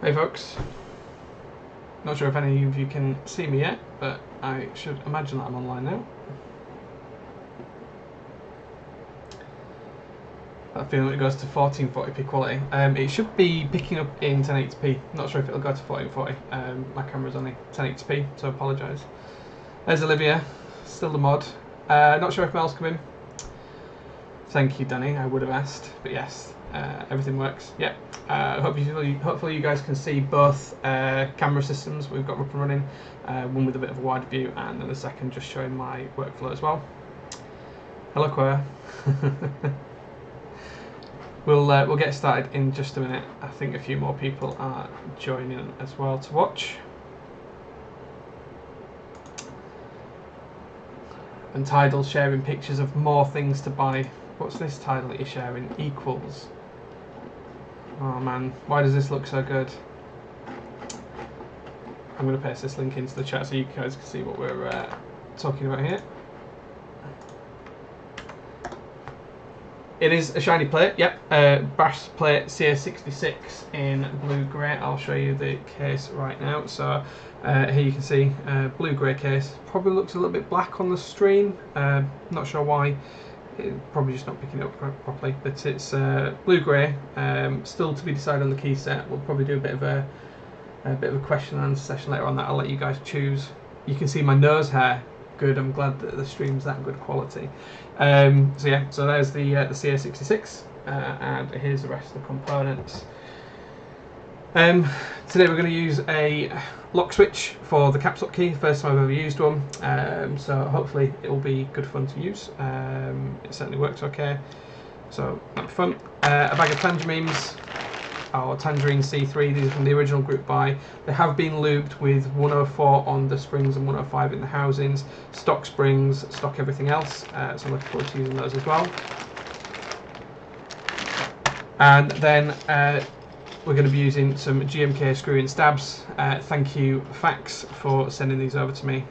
Hey folks, not sure if any of you can see me yet, but I should imagine that I'm online now. I have a feeling it goes to 1440p quality. It should be picking up in 1080p, not sure if it'll go to 1440. My camera's only 1080p, so I apologise. There's Olivia, still the mod. Not sure if Mel's coming. Thank you, Danny, I would have asked, but yes, everything works. Yep. Hopefully you guys can see both camera systems we've got up and running, one with a bit of a wider view and then the second just showing my workflow as well. Hello Quer. We'll get started in just a minute. I think a few more people are joining as well to watch. And Tidal sharing pictures of more things to buy. What's this Tidal that you're sharing? Equals. Oh man, why does this look so good? I'm going to paste this link into the chat so you guys can see what we're talking about here. It is a shiny plate, yep, brass plate CA66 in blue-grey. I'll show you the case right now. So here you can see blue-grey case. Probably looks a little bit black on the stream, not sure why. Probably just not picking it up properly, but it's blue-grey. Still to be decided on the key set. We'll probably do a bit of a question and answer session later on that I'll let you guys choose. You can see my nose hair. Good. I'm glad that the stream's that good quality. So yeah, so there's the CA66, and here's the rest of the components. Today we're going to use a lock switch for the caps lock key. First time I've ever used one, so hopefully it will be good fun to use. It certainly works okay, so that'll be fun. A bag of Tangerines, or Tangerine C3, these are from the original group buy. They have been lubed with 104 on the springs and 105 in the housings, stock springs, stock everything else, so I'm looking forward to using those as well. And then we're going to be using some GMK screw-in stabs. Thank you Fax for sending these over to me.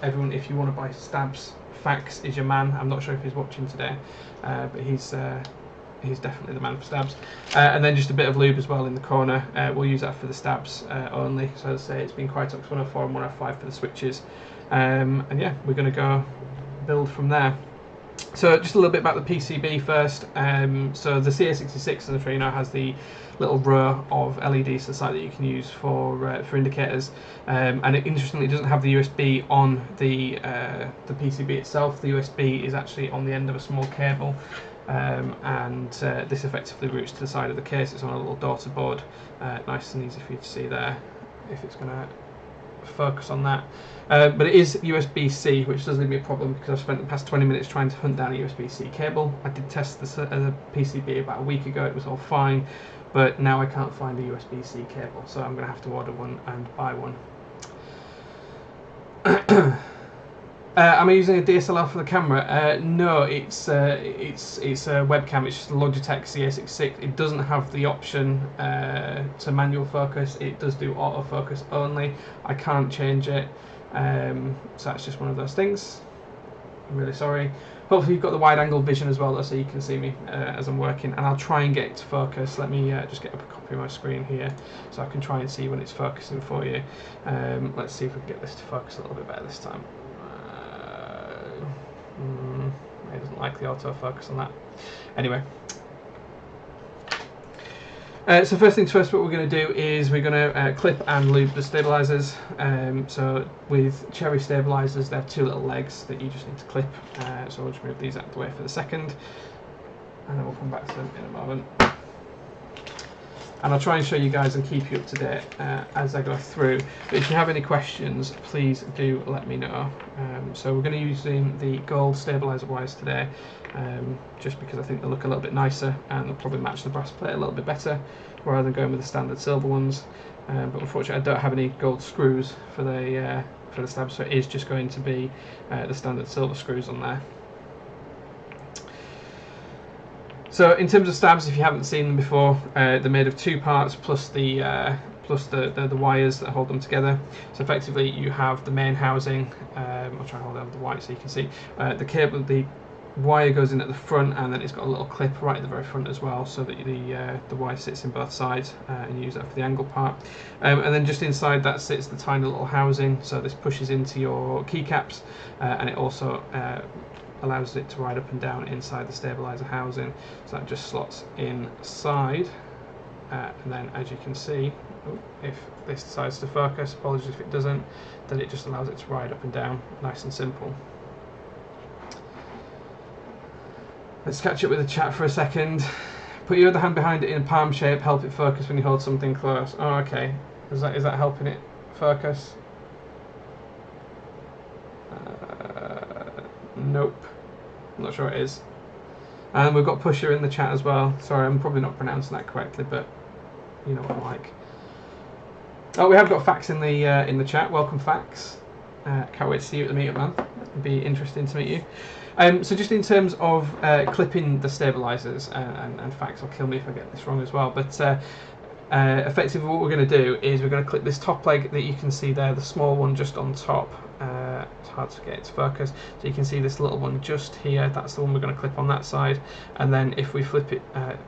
Everyone, if you want to buy stabs, Fax is your man. I'm not sure if he's watching today, but he's definitely the man for stabs. And then just a bit of lube as well in the corner. We'll use that for the stabs only. So as I say, it's been Krytox 104 and 105 for the switches. And yeah, we're going to go build from there. So just a little bit about the PCB first. So the CA66, as I'm sure you know, has the little row of LEDs to the side that you can use for indicators. And it, interestingly, it doesn't have the USB on the PCB itself. The USB is actually on the end of a small cable. This effectively routes to the side of the case. It's on a little daughter board, nice and easy for you to see there if it's going to focus on that. But it is USB-C, which does leave me a problem because I've spent the past 20 minutes trying to hunt down a USB-C cable. I did test this as a PCB about a week ago, it was all fine, but now I can't find a USB-C cable, so I'm going to have to order one and buy one. Am I using a DSLR for the camera? No, it's a webcam. It's just a Logitech CA66. It doesn't have the option to manual focus. It does do autofocus only. I can't change it, so that's just one of those things. I'm really sorry. Hopefully you've got the wide-angle vision as well, though, so you can see me as I'm working. And I'll try and get it to focus. Let me just get up a copy of my screen here, so I can try and see when it's focusing for you. Let's see if we can get this to focus a little bit better this time. It doesn't like the autofocus on that. Anyway, so first things first, what we're going to do is we're going to clip and lube the stabilizers. So with cherry stabilizers, they have two little legs that you just need to clip. So we'll just move these out of the way for the second, and then we'll come back to them in a moment. And I'll try and show you guys and keep you up to date as I go through. But if you have any questions, please do let me know. So we're going to be using the gold stabilizer wires today, just because I think they'll look a little bit nicer and they'll probably match the brass plate a little bit better, rather than going with the standard silver ones. But unfortunately, I don't have any gold screws for the stabs, so it is just going to be the standard silver screws on there. So in terms of stabs, if you haven't seen them before, they're made of two parts plus the wires that hold them together. So effectively you have the main housing. I'll try and hold down the white so you can see the cable, the wire goes in at the front, and then it's got a little clip right at the very front as well, so that the wire sits in both sides, and you use that for the angle part. And then just inside that sits the tiny little housing, so this pushes into your keycaps, and it also allows it to ride up and down inside the stabilizer housing, so that just slots inside. And then, as you can see, if this decides to focus, apologies if it doesn't, then it just allows it to ride up and down, nice and simple. Let's catch up with the chat for a second. Put your other hand behind it in a palm shape, help it focus when you hold something close. Oh, okay. Is that helping it focus? Nope. I'm not sure it is. And we've got Pusher in the chat as well. Sorry, I'm probably not pronouncing that correctly, but you know what I'm like. Oh, we have got Fax in the chat. Welcome, Fax. Can't wait to see you at the meetup, man. It'd be interesting to meet you. So just in terms of clipping the stabilizers, and Fax will kill me if I get this wrong as well, but effectively what we're going to do is we're going to clip this top leg that you can see there, the small one just on top. It's hard to get it to focus, so you can see this little one just here, that's the one we're going to clip on that side, and then if we flip it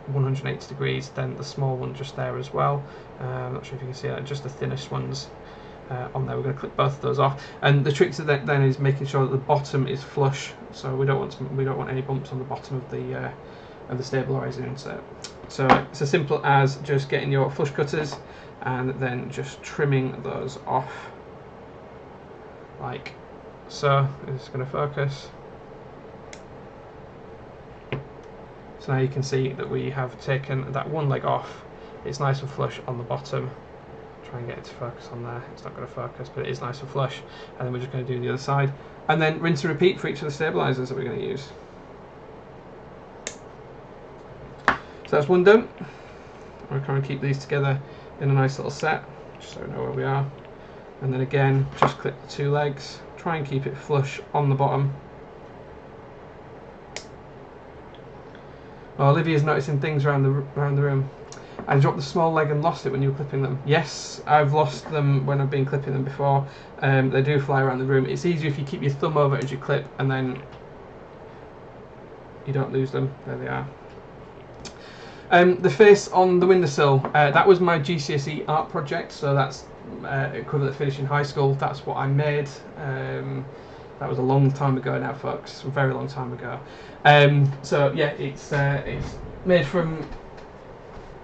180 degrees, then the small one just there as well. I'm not sure if you can see that, just the thinnest ones on there. We're going to clip both of those off, and the trick to that then is making sure that the bottom is flush, so we don't want any bumps on the bottom of the stabilizer insert. So it's as simple as just getting your flush cutters and then just trimming those off like so. It's going to focus. So now you can see that we have taken that one leg off. It's nice and flush on the bottom. Try and get it to focus on there. It's not going to focus, but it is nice and flush. And then we're just going to do the other side, and then rinse and repeat for each of the stabilizers that we're going to use. So that's one done. We're trying to keep these together in a nice little set, just so we know where we are. And then again, just clip the two legs. Try and keep it flush on the bottom. Well, Olivia's noticing things around the room. I dropped the small leg and lost it when you were clipping them. Yes, I've lost them when I've been clipping them before. They do fly around the room. It's easier if you keep your thumb over as you clip, and then you don't lose them. There they are. The face on the windowsill, that was my GCSE art project, so that's equivalent to finishing high school. That's what I made. That was a long time ago now, folks, a very long time ago. So yeah, it's made from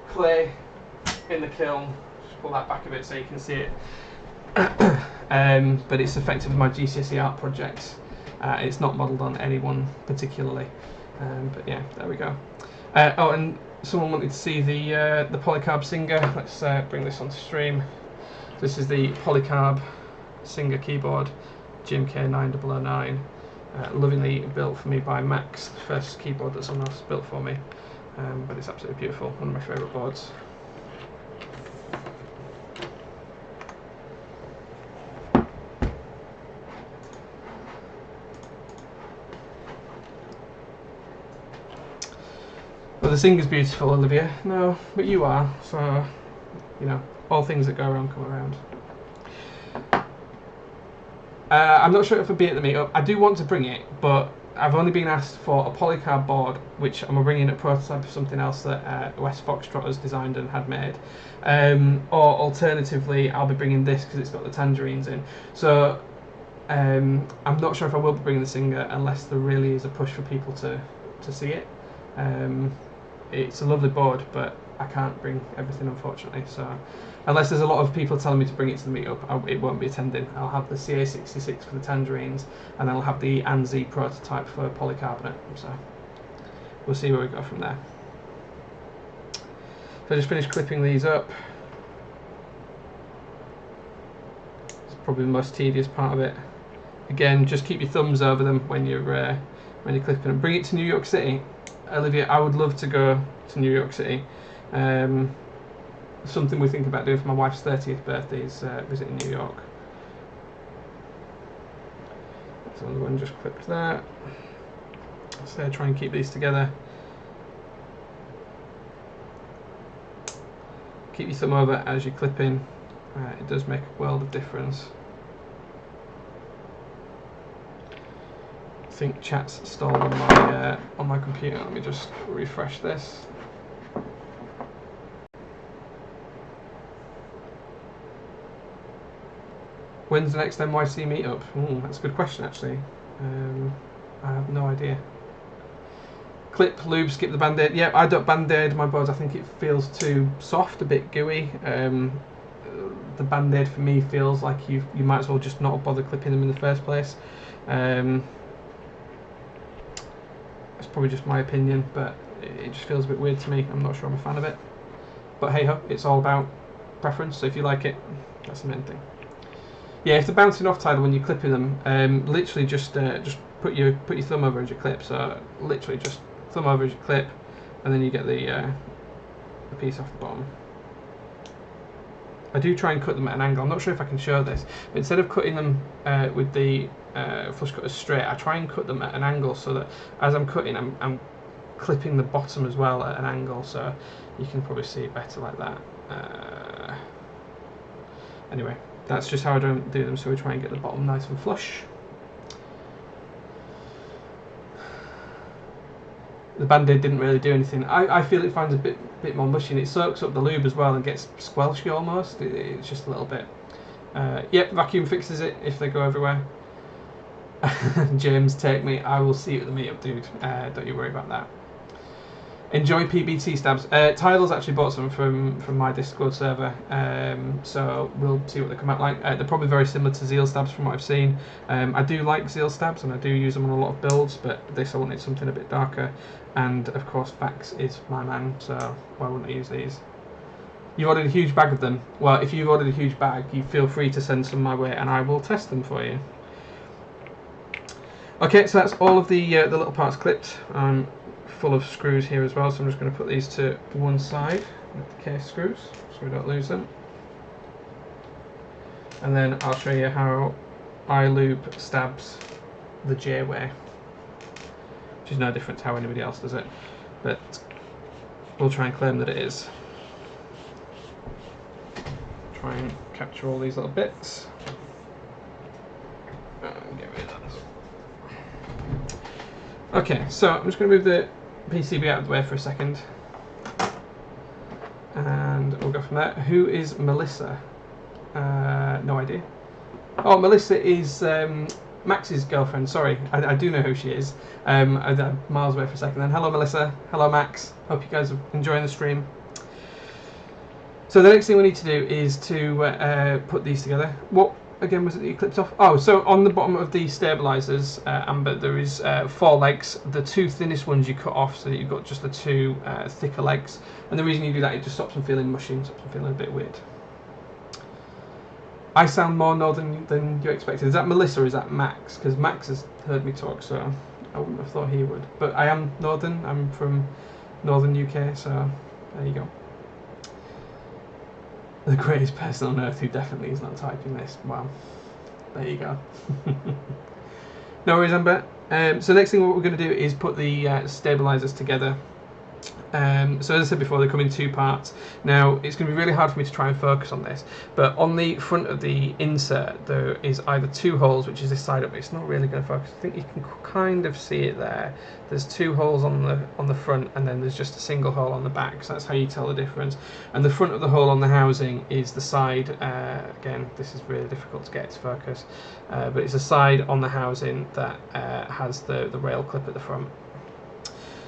clay in the kiln. Just pull that back a bit so you can see it. But it's effectively my GCSE art project. It's not modelled on anyone particularly, but yeah, there we go. Oh, and someone wanted to see the polycarb Singer. Let's bring this onto stream. This is the polycarb Singer keyboard, GMK 9009. Lovingly built for me by Max, the first keyboard that someone else built for me. But it's absolutely beautiful, one of my favourite boards. Well, the Singer's beautiful, Olivia. No, but you are, so, you know, all things that go around come around. I'm not sure if it'll be at the meetup. I do want to bring it, but I've only been asked for a polycarb board, which I'm bringing a prototype of something else that West Foxtrot has designed and had made. Or alternatively, I'll be bringing this because it's got the tangerines in. So I'm not sure if I will be bringing the Singer unless there really is a push for people to see it. It's a lovely board, but I can't bring everything, unfortunately. So unless there's a lot of people telling me to bring it to the meetup, it won't be attending. I'll have the CA66 for the tangerines, and then I'll have the ANZ prototype for polycarbonate. So we'll see where we go from there. So I just finished clipping these up. It's probably the most tedious part of it. Again, just keep your thumbs over them when you're clipping them. Bring it to New York City. Olivia, I would love to go to New York City. Something we think about doing for my wife's 30th birthday is visiting New York. So the one just clipped that. So try and keep these together. Keep your thumb over as you're clipping. It does make a world of difference. think chat's stalled on my computer. Let me just refresh this. When's the next NYC meetup? That's a good question, actually. I have no idea. Clip, lube, skip the band-aid. Yeah, I don't band-aid my boards. I think it feels too soft, a bit gooey. The band-aid for me feels like you might as well just not bother clipping them in the first place. It's probably just my opinion, but it just feels a bit weird to me. I'm not sure I'm a fan of it. But hey ho, it's all about preference. So if you like it, that's the main thing. Yeah, if they're bouncing off title when you're clipping them, literally just put your thumb over as your clip. So literally just thumb over as your clip, and then you get the piece off the bottom. I do try and cut them at an angle. I'm not sure if I can show this, but instead of cutting them with the flush cutters straight, I try and cut them at an angle so that as I'm cutting, I'm clipping the bottom as well at an angle, so you can probably see it better like that. Anyway, that's just how I don't do them, so we try and get the bottom nice and flush. The band-aid didn't really do anything. I feel it finds a bit more mushy, and it soaks up the lube as well and gets squelchy almost. It's just a little bit. Yep, vacuum fixes it if they go everywhere. James, take me. I will see you at the meetup, dude. Don't you worry about that. Enjoy PBT stabs. Tidal's actually bought some from my Discord server, so we'll see what they come out like. They're probably very similar to Zeal stabs from what I've seen. I do like Zeal stabs and I do use them on a lot of builds, but this I wanted something a bit darker, and of course Fax is my man, so why wouldn't I use these? You ordered a huge bag of them. Well, if you've ordered a huge bag, you feel free to send some my way and I will test them for you. Okay, so that's all of the little parts clipped. Full of screws here as well, so I'm just going to put these to one side with the case screws so we don't lose them, and then I'll show you how I lube stabs the J way, which is no different to how anybody else does it, but we'll try and claim that it is. Try and capture all these little bits and get rid of that. Okay, so I'm just going to move the PCB out of the way for a second, and we'll go from there. Who is Melissa? No idea. Oh, Melissa is Max's girlfriend. Sorry, I do know who she is. I'm miles away for a second then. Hello Melissa, hello Max. Hope you guys are enjoying the stream. So the next thing we need to do is to put these together. What again was it that you clipped off? Oh, so on the bottom of the stabilizers, Amber, there is 4 legs. The 2 thinnest ones you cut off so that you've got just the 2 thicker legs. And the reason you do that, it just stops them feeling mushy and stops them feeling a bit weird. I sound more northern than you expected. Is that Melissa or is that Max? Because Max has heard me talk, so I wouldn't have thought he would. But I am northern. I'm from northern UK, so there you go. The greatest person on earth who definitely is not typing this. Well, there you go. No worries, Amber. So next thing what we're going to do is put the stabilizers together. So as I said before, they come in 2 parts. Now it's going to be really hard for me to try and focus on this, but on the front of the insert there is either 2 holes, which is this side up, but it's not really going to focus. I think you can kind of see it there. There's 2 holes on the front, and then there's just a single hole on the back, so that's how you tell the difference. And the front of the hole on the housing is the side, again this is really difficult to get to focus, but it's a side on the housing that has the rail clip at the front.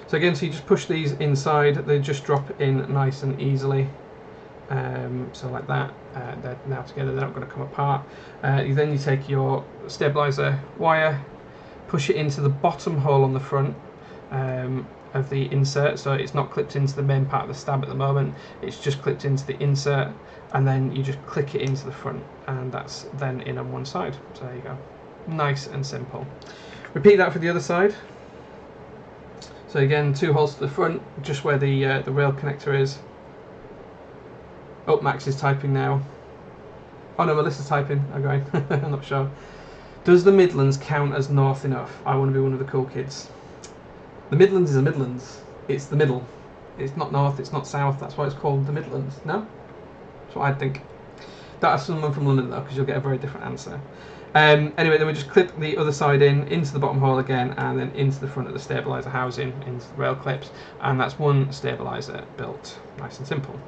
So again, so you just push these inside, they just drop in nice and easily. So like that, they're now together, they're not going to come apart. Then you take your stabilizer wire, push it into the bottom hole on the front of the insert, so it's not clipped into the main part of the stab at the moment, it's just clipped into the insert, and then you just click it into the front, and that's then in on one side. So there you go, nice and simple. Repeat that for the other side. So again, 2 holes to the front, just where the rail connector is. Oh, Max is typing now. Oh no, Melissa's typing. I'm going. I'm not sure. Does the Midlands count as north enough? I want to be one of the cool kids. The Midlands is the Midlands. It's the middle. It's not north, it's not south. That's why it's called the Midlands. No? That's what I'd think. Don't ask someone from London though, because you'll get a very different answer. Anyway, then we just clip the other side into the bottom hole again, and then into the front of the stabiliser housing, into the rail clips, and that's one stabiliser built. Nice and simple.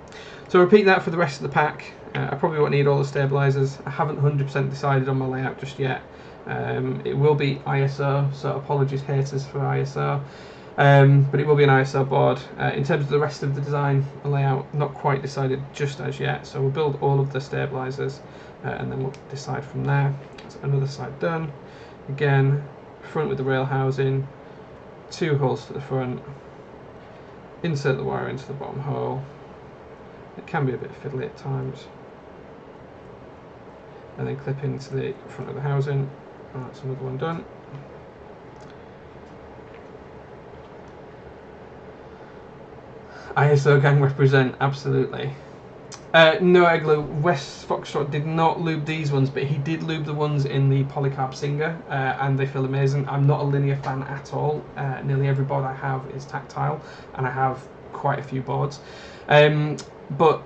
So repeat that for the rest of the pack. I probably won't need all the stabilisers. I haven't 100% decided on my layout just yet. It will be ISO, so apologies haters for ISO. But it will be an ISO board. In terms of the rest of the design and layout, not quite decided just as yet. So we'll build all of the stabilisers and then we'll decide from there. So another side done. Again, front with the rail housing, 2 holes to the front, insert the wire into the bottom hole. It can be a bit fiddly at times. And then clip into the front of the housing. And that's another one done. ISO gang represent, absolutely. No egg-loo, West Foxtrot did not lube these ones, but he did lube the ones in the polycarb Singer, and they feel amazing. I'm not a linear fan at all. Nearly every board I have is tactile, and I have quite a few boards. But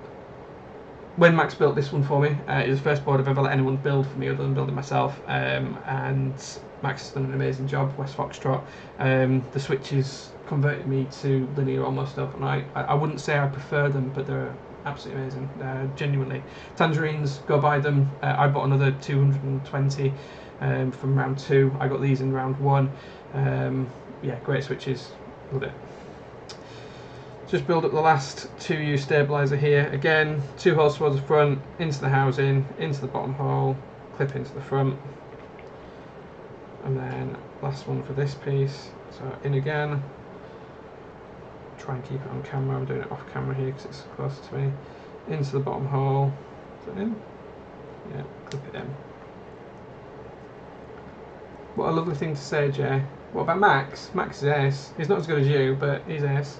when Max built this one for me, it was the first board I've ever let anyone build for me other than building myself, and Max has done an amazing job, West Foxtrot. The switches converted me to linear almost overnight. I wouldn't say I prefer them, but they're absolutely amazing, genuinely. Tangerines, go buy them. I bought another 220 from round 2. I got these in round 1. Yeah, great switches, love it. Just build up the last 2U stabiliser here. Again, 2 holes towards the front, into the housing, into the bottom hole, clip into the front. And then last one for this piece. So in again. Try and keep it on camera. I'm doing it off camera here because it's closer to me. Into the bottom hole. Is that in? Yeah, clip it in. What a lovely thing to say, Jay. What about Max? Max is ace. He's not as good as you, but he's ace.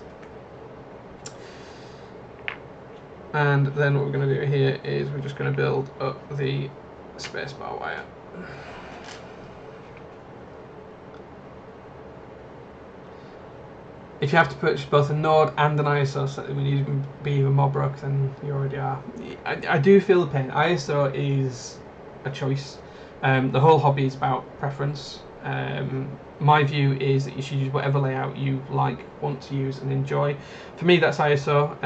And then what we're going to do here is we're just going to build up the spacebar wire. If you have to purchase both a Nord and an ISO set when you be even more broke than you already are. I do feel the pain. ISO is a choice. The whole hobby is about preference. My view is that you should use whatever layout you like, want to use and enjoy. For me, that's ISO.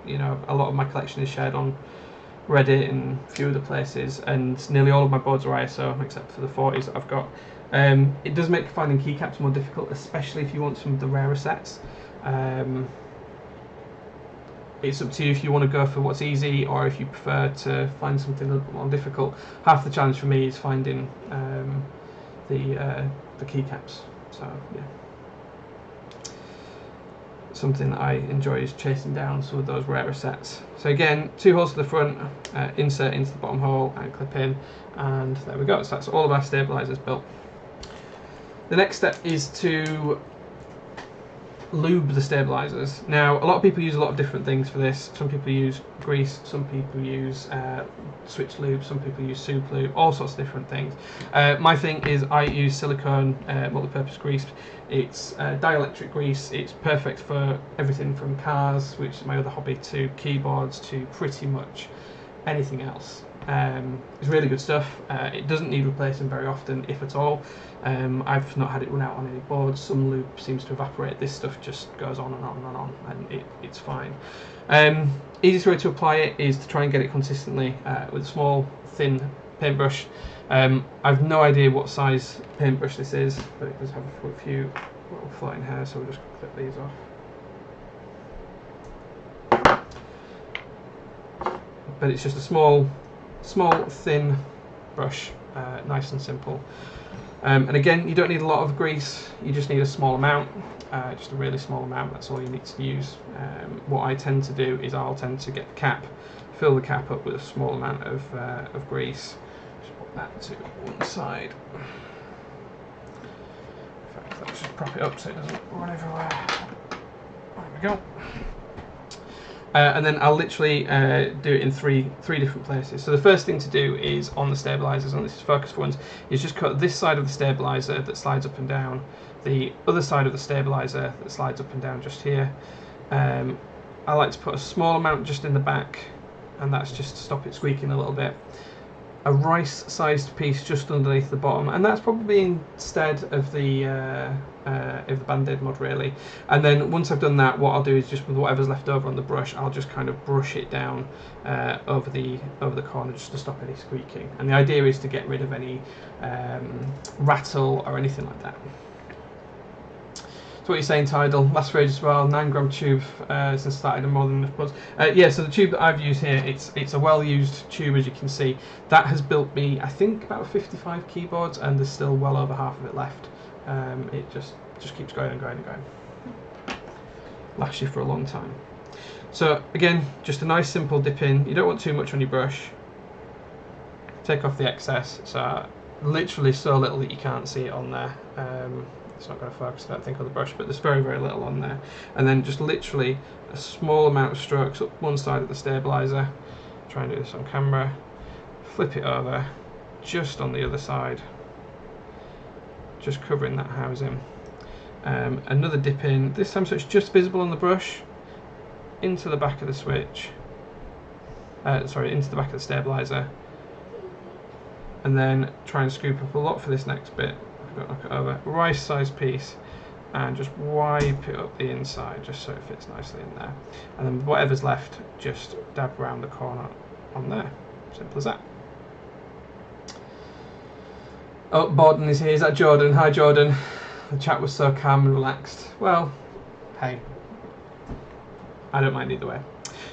You know, a lot of my collection is shared on Reddit and a few other places, and nearly all of my boards are ISO except for the 40s that I've got. It does make finding keycaps more difficult, especially if you want some of the rarer sets. It's up to you if you want to go for what's easy or if you prefer to find something a little bit more difficult. Half the challenge for me is finding the keycaps. So yeah. Something that I enjoy is chasing down some of those rarer sets. So again, 2 holes to the front, insert into the bottom hole and clip in, and there we go. So that's all of our stabilisers built. The next step is to lube the stabilisers. Now, a lot of people use a lot of different things for this. Some people use grease, some people use switch lube, some people use soup lube, all sorts of different things. My thing is I use silicone multi-purpose grease. It's dielectric grease. It's perfect for everything from cars, which is my other hobby, to keyboards, to pretty much anything else. It's really good stuff. It doesn't need replacing very often, if at all. I've not had it run out on any boards. Some lube seems to evaporate. This stuff just goes on and on and on, and it's fine. Easiest way to apply it is to try and get it consistently with a small, thin paintbrush. I've no idea what size paintbrush this is, but it does have a few little floating hairs, so we'll just clip these off. But it's just a small, thin brush, nice and simple. And again, you don't need a lot of grease, you just need a small amount, just a really small amount, that's all you need to use. What I tend to do is I'll tend to get the cap, fill the cap up with a small amount of grease. Just put that to one side. In fact, let's just prop it up so it doesn't run everywhere. There we go. And then I'll literally do it in three different places. So the first thing to do is on the stabilisers, and this is focus for ones, is just cut this side of the stabiliser that slides up and down, the other side of the stabiliser that slides up and down just here. I like to put a small amount just in the back, and that's just to stop it squeaking a little bit. a rice-sized piece just underneath the bottom, and that's probably instead of the Band-Aid mod really. And then once I've done that, what I'll do is just with whatever's left over on the brush, I'll just kind of brush it down over the corner just to stop any squeaking. And the idea is to get rid of any rattle or anything like that. So what you're saying, Tidal, last phrase as well, 9-gram tube since I started and more than enough buds. Yeah, so the tube that I've used here, it's a well-used tube, as you can see. That has built me, I think, about 55 keyboards, and there's still well over half of it left. It just keeps going and going and going. Lasts you for a long time. So again, just a nice simple dip in. You don't want too much on your brush. Take off the excess, so literally so little that you can't see it on there. It's not going to focus, I don't think, on the brush, but there's very, very little on there. And then just literally a small amount of strokes up one side of the stabilizer. Try and do this on camera. Flip it over, just on the other side, just covering that housing. Another dip in, this time so it's just visible on the brush, into the back of the switch. Sorry, into the back of the stabilizer. And then try and scoop up a lot for this next bit. Don't knock it over. Rice size piece, and just wipe it up the inside just so it fits nicely in there. And then whatever's left, just dab around the corner on there. Simple as that. Oh, Borden is here. Is that Jordan? Hi, Jordan. The chat was so calm and relaxed. Well, hey, I don't mind either way.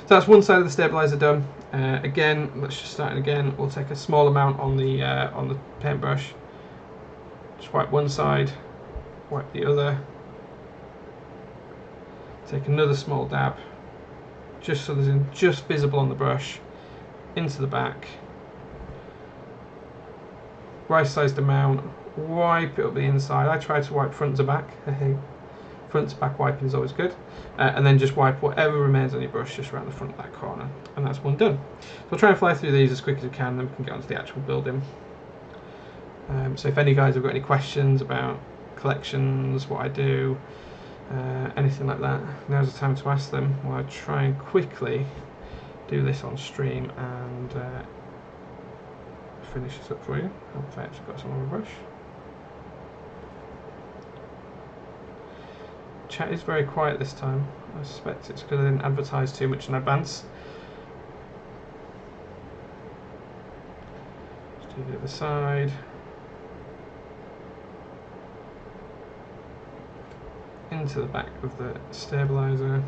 So that's one side of the stabilizer done. Again, let's just start again. We'll take a small amount on the paintbrush. Just wipe one side, wipe the other. Take another small dab, just so there's just visible on the brush, into the back. Rice-sized amount. Wipe it up the inside. I try to wipe front to back. Front to back wiping is always good. And then just wipe whatever remains on your brush just around the front of that corner. And that's one done. So I'll try and fly through these as quick as we can, then we can get onto the actual building. So if any guys have got any questions about collections, what I do, anything like that, now's the time to ask them while I try and quickly do this on stream and finish this up for you. Hopefully I actually got some on my brush. Chat is very quiet this time. I suspect it's because I didn't advertise too much in advance. Just do the other side. Into the back of the stabilizer,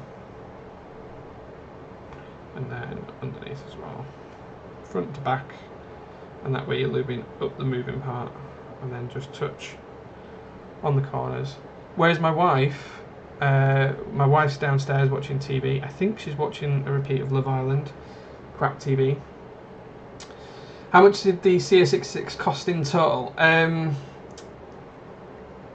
and then underneath as well, front to back, and that way you're lubing up the moving part, and then just touch on the corners. Whereas my wife? My wife's downstairs watching TV. I think she's watching a repeat of Love Island. Crap TV. How much did the CA66 cost in total?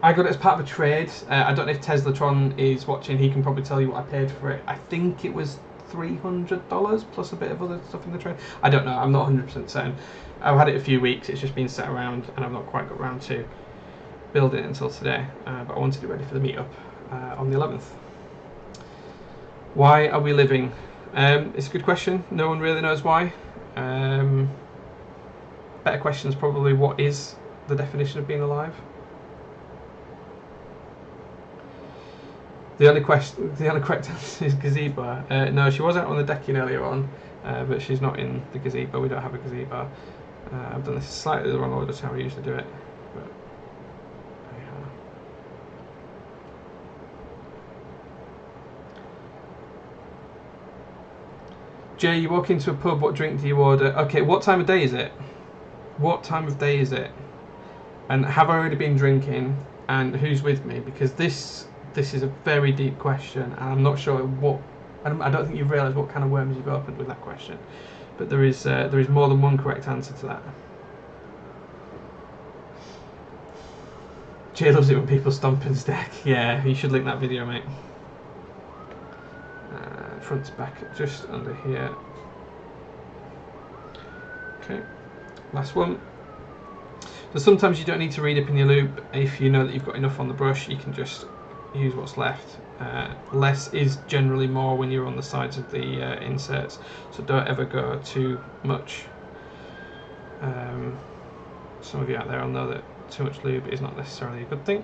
I got it as part of a trade. I don't know if Teslatron is watching. He can probably tell you what I paid for it. I think it was $300 plus a bit of other stuff in the trade. I don't know. I'm not 100% certain. I've had it a few weeks. It's just been sat around, and I've not quite got around to build it until today. But I wanted it ready for the meetup on the 11th. Why are we living? It's a good question. No one really knows why. Better question is probably what is the definition of being alive? The only correct answer is gazebo. No, she was out on the decking earlier on, but she's not in the gazebo. We don't have a gazebo. I've done this slightly the wrong order to how I usually do it. But anyhow. Jay, you walk into a pub, what drink do you order? Okay, what time of day is it? What time of day is it? And have I already been drinking? And who's with me? Because this is a very deep question, and I'm not sure what. I don't think you've realised what kind of worms you've opened with that question. But there is more than one correct answer to that. Jay loves it when people stomp his deck. Yeah, you should link that video, mate. Front to back, just under here. Okay, last one. So sometimes you don't need to re-dip in your loop. If you know that you've got enough on the brush, you can just use what's left. Less is generally more when you're on the sides of the inserts, so don't ever go too much. Some of you out there will know that too much lube is not necessarily a good thing.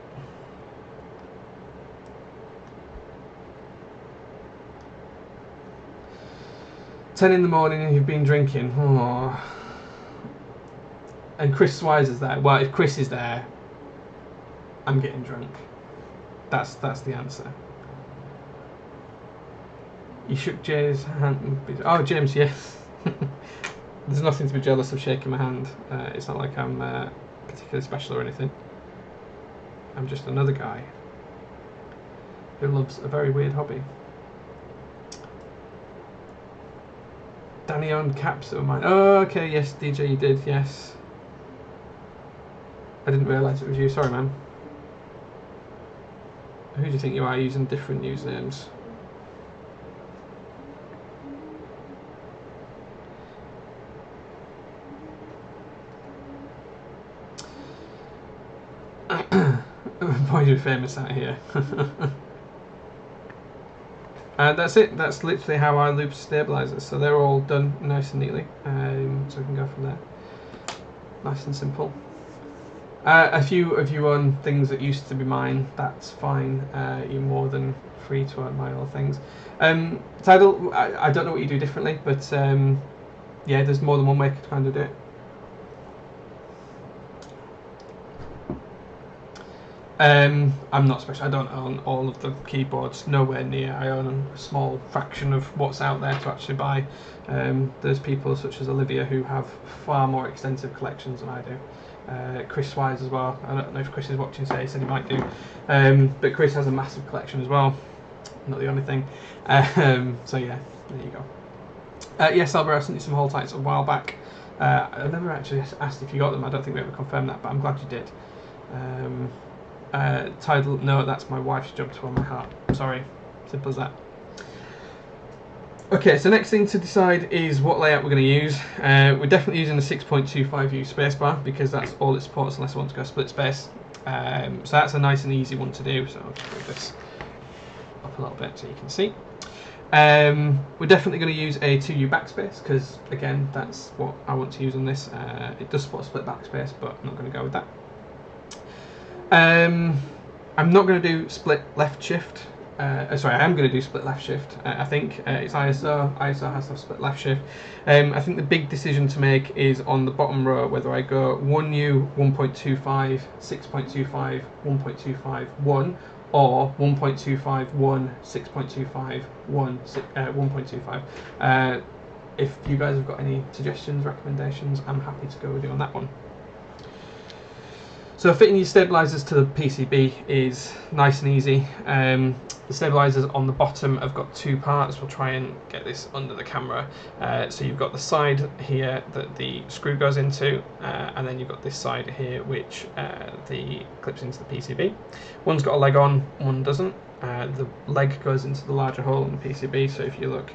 "10 in the morning and you've been drinking." Oh. And Chris Wise is there. Well, if Chris is there, I'm getting drunk. That's the answer. You shook Jay's hand. Oh, James, yes. There's nothing to be jealous of shaking my hand. It's not like I'm particularly special or anything. I'm just another guy who loves a very weird hobby. Danny on caps of mine. Oh, okay, yes, DJ, you did, yes. I didn't realise it was you. Sorry, man. Who do you think you are using different usernames? Boy, you're famous out here. And that's it. That's literally how I loop stabilizers. So they're all done nice and neatly. So we can go from there. Nice and simple. A few of you own things that used to be mine. That's fine. You're more than free to own my other things. Tidal, I don't know what you do differently, but yeah, there's more than one way to kind of do it. I'm not special. I don't own all of the keyboards, nowhere near. I own a small fraction of what's out there to actually buy. There's people such as Olivia who have far more extensive collections than I do. Chris Wise as well. I don't know if Chris is watching today, he said he might do. But Chris has a massive collection as well. Not the only thing. So yeah, there you go. Yes, Albert, I sent you some hold tights a while back. I never actually asked if you got them. I don't think we ever confirmed that, but I'm glad you did. Tidal, no, that's my wife's job to wear my heart. Sorry, simple as that. Okay, so next thing to decide is what layout we're going to use. We're definitely using the 6.25U spacebar because that's all it supports unless I want to go split space. So that's a nice and easy one to do. So I'll just move this up a little bit so you can see. We're definitely going to use a 2U backspace because again, that's what I want to use on this. It does support split backspace, but I'm not going to go with that. I'm not going to do split left shift. Sorry, I am going to do split left shift. I think it's ISO. ISO has to have split left shift. I think the big decision to make is on the bottom row whether I go 1U, 1.25, 6.25, 1.25, 1, or 1.25, 1, 6.25, 1, 1.25. If you guys have got any suggestions, recommendations, I'm happy to go with you on that one. So fitting your stabilizers to the PCB is nice and easy. The stabilizers on the bottom have got two parts. We'll try and get this under the camera. So you've got the side here that the screw goes into, and then you've got this side here which the clips into the PCB. One's got a leg on, one doesn't. The leg goes into the larger hole in the PCB. So if you look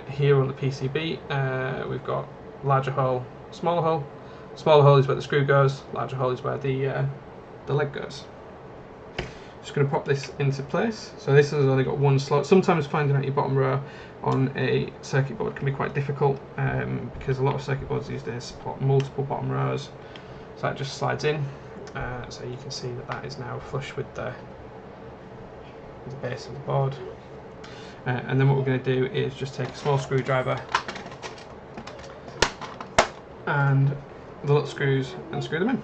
here on the PCB, we've got larger hole, smaller hole. Smaller hole is where the screw goes, larger hole is where the leg goes. Just going to pop this into place. So this has only got one slot. Sometimes finding out your bottom row on a circuit board can be quite difficult because a lot of circuit boards these days support multiple bottom rows. So that just slides in. So you can see that that is now flush with the base of the board. And then what we're going to do is just take a small screwdriver and the little screws and screw them in.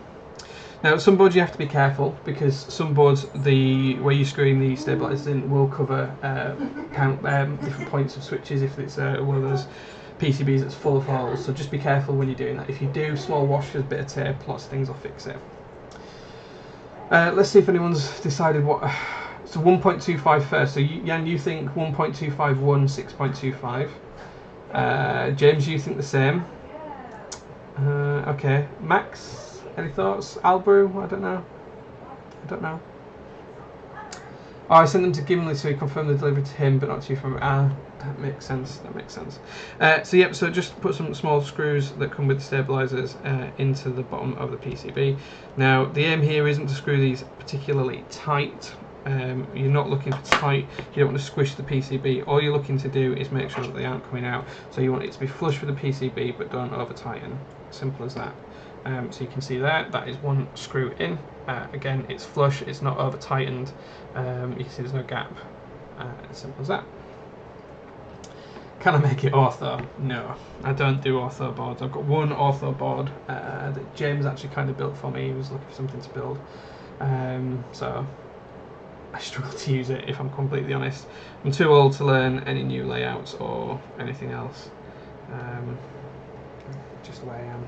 Now some boards you have to be careful because some boards, the way you're screwing the stabilizers in will cover different points of switches if it's one of those PCBs that's full of holes, so just be careful when you're doing that. If you do, small washers, bit of tape, lots of things will fix it. Let's see if anyone's decided what. So 1.25 first. So Jan, you think 1.25, 1, 6.25. James, you think the same. Okay, Max, any thoughts? Albrew, I don't know. Oh, I sent them to Gimli so he confirmed the delivery to him, but not to you from. That makes sense. So yep. So just put some small screws that come with the stabilizers into the bottom of the PCB. Now the aim here isn't to screw these particularly tight. You're not looking for tight, you don't want to squish the PCB. All you're looking to do is make sure that they aren't coming out. So you want it to be flush with the PCB, but don't over tighten. Simple as that. So you can see there, that is one screw in. Again, it's flush, it's not over tightened. You can see there's no gap. As simple as that. Can I make it ortho? No, I don't do ortho boards. I've got one ortho board that James actually kind of built for me. He was looking for something to build. So I struggle to use it, if I'm completely honest. I'm too old to learn any new layouts or anything else. Just the way I am.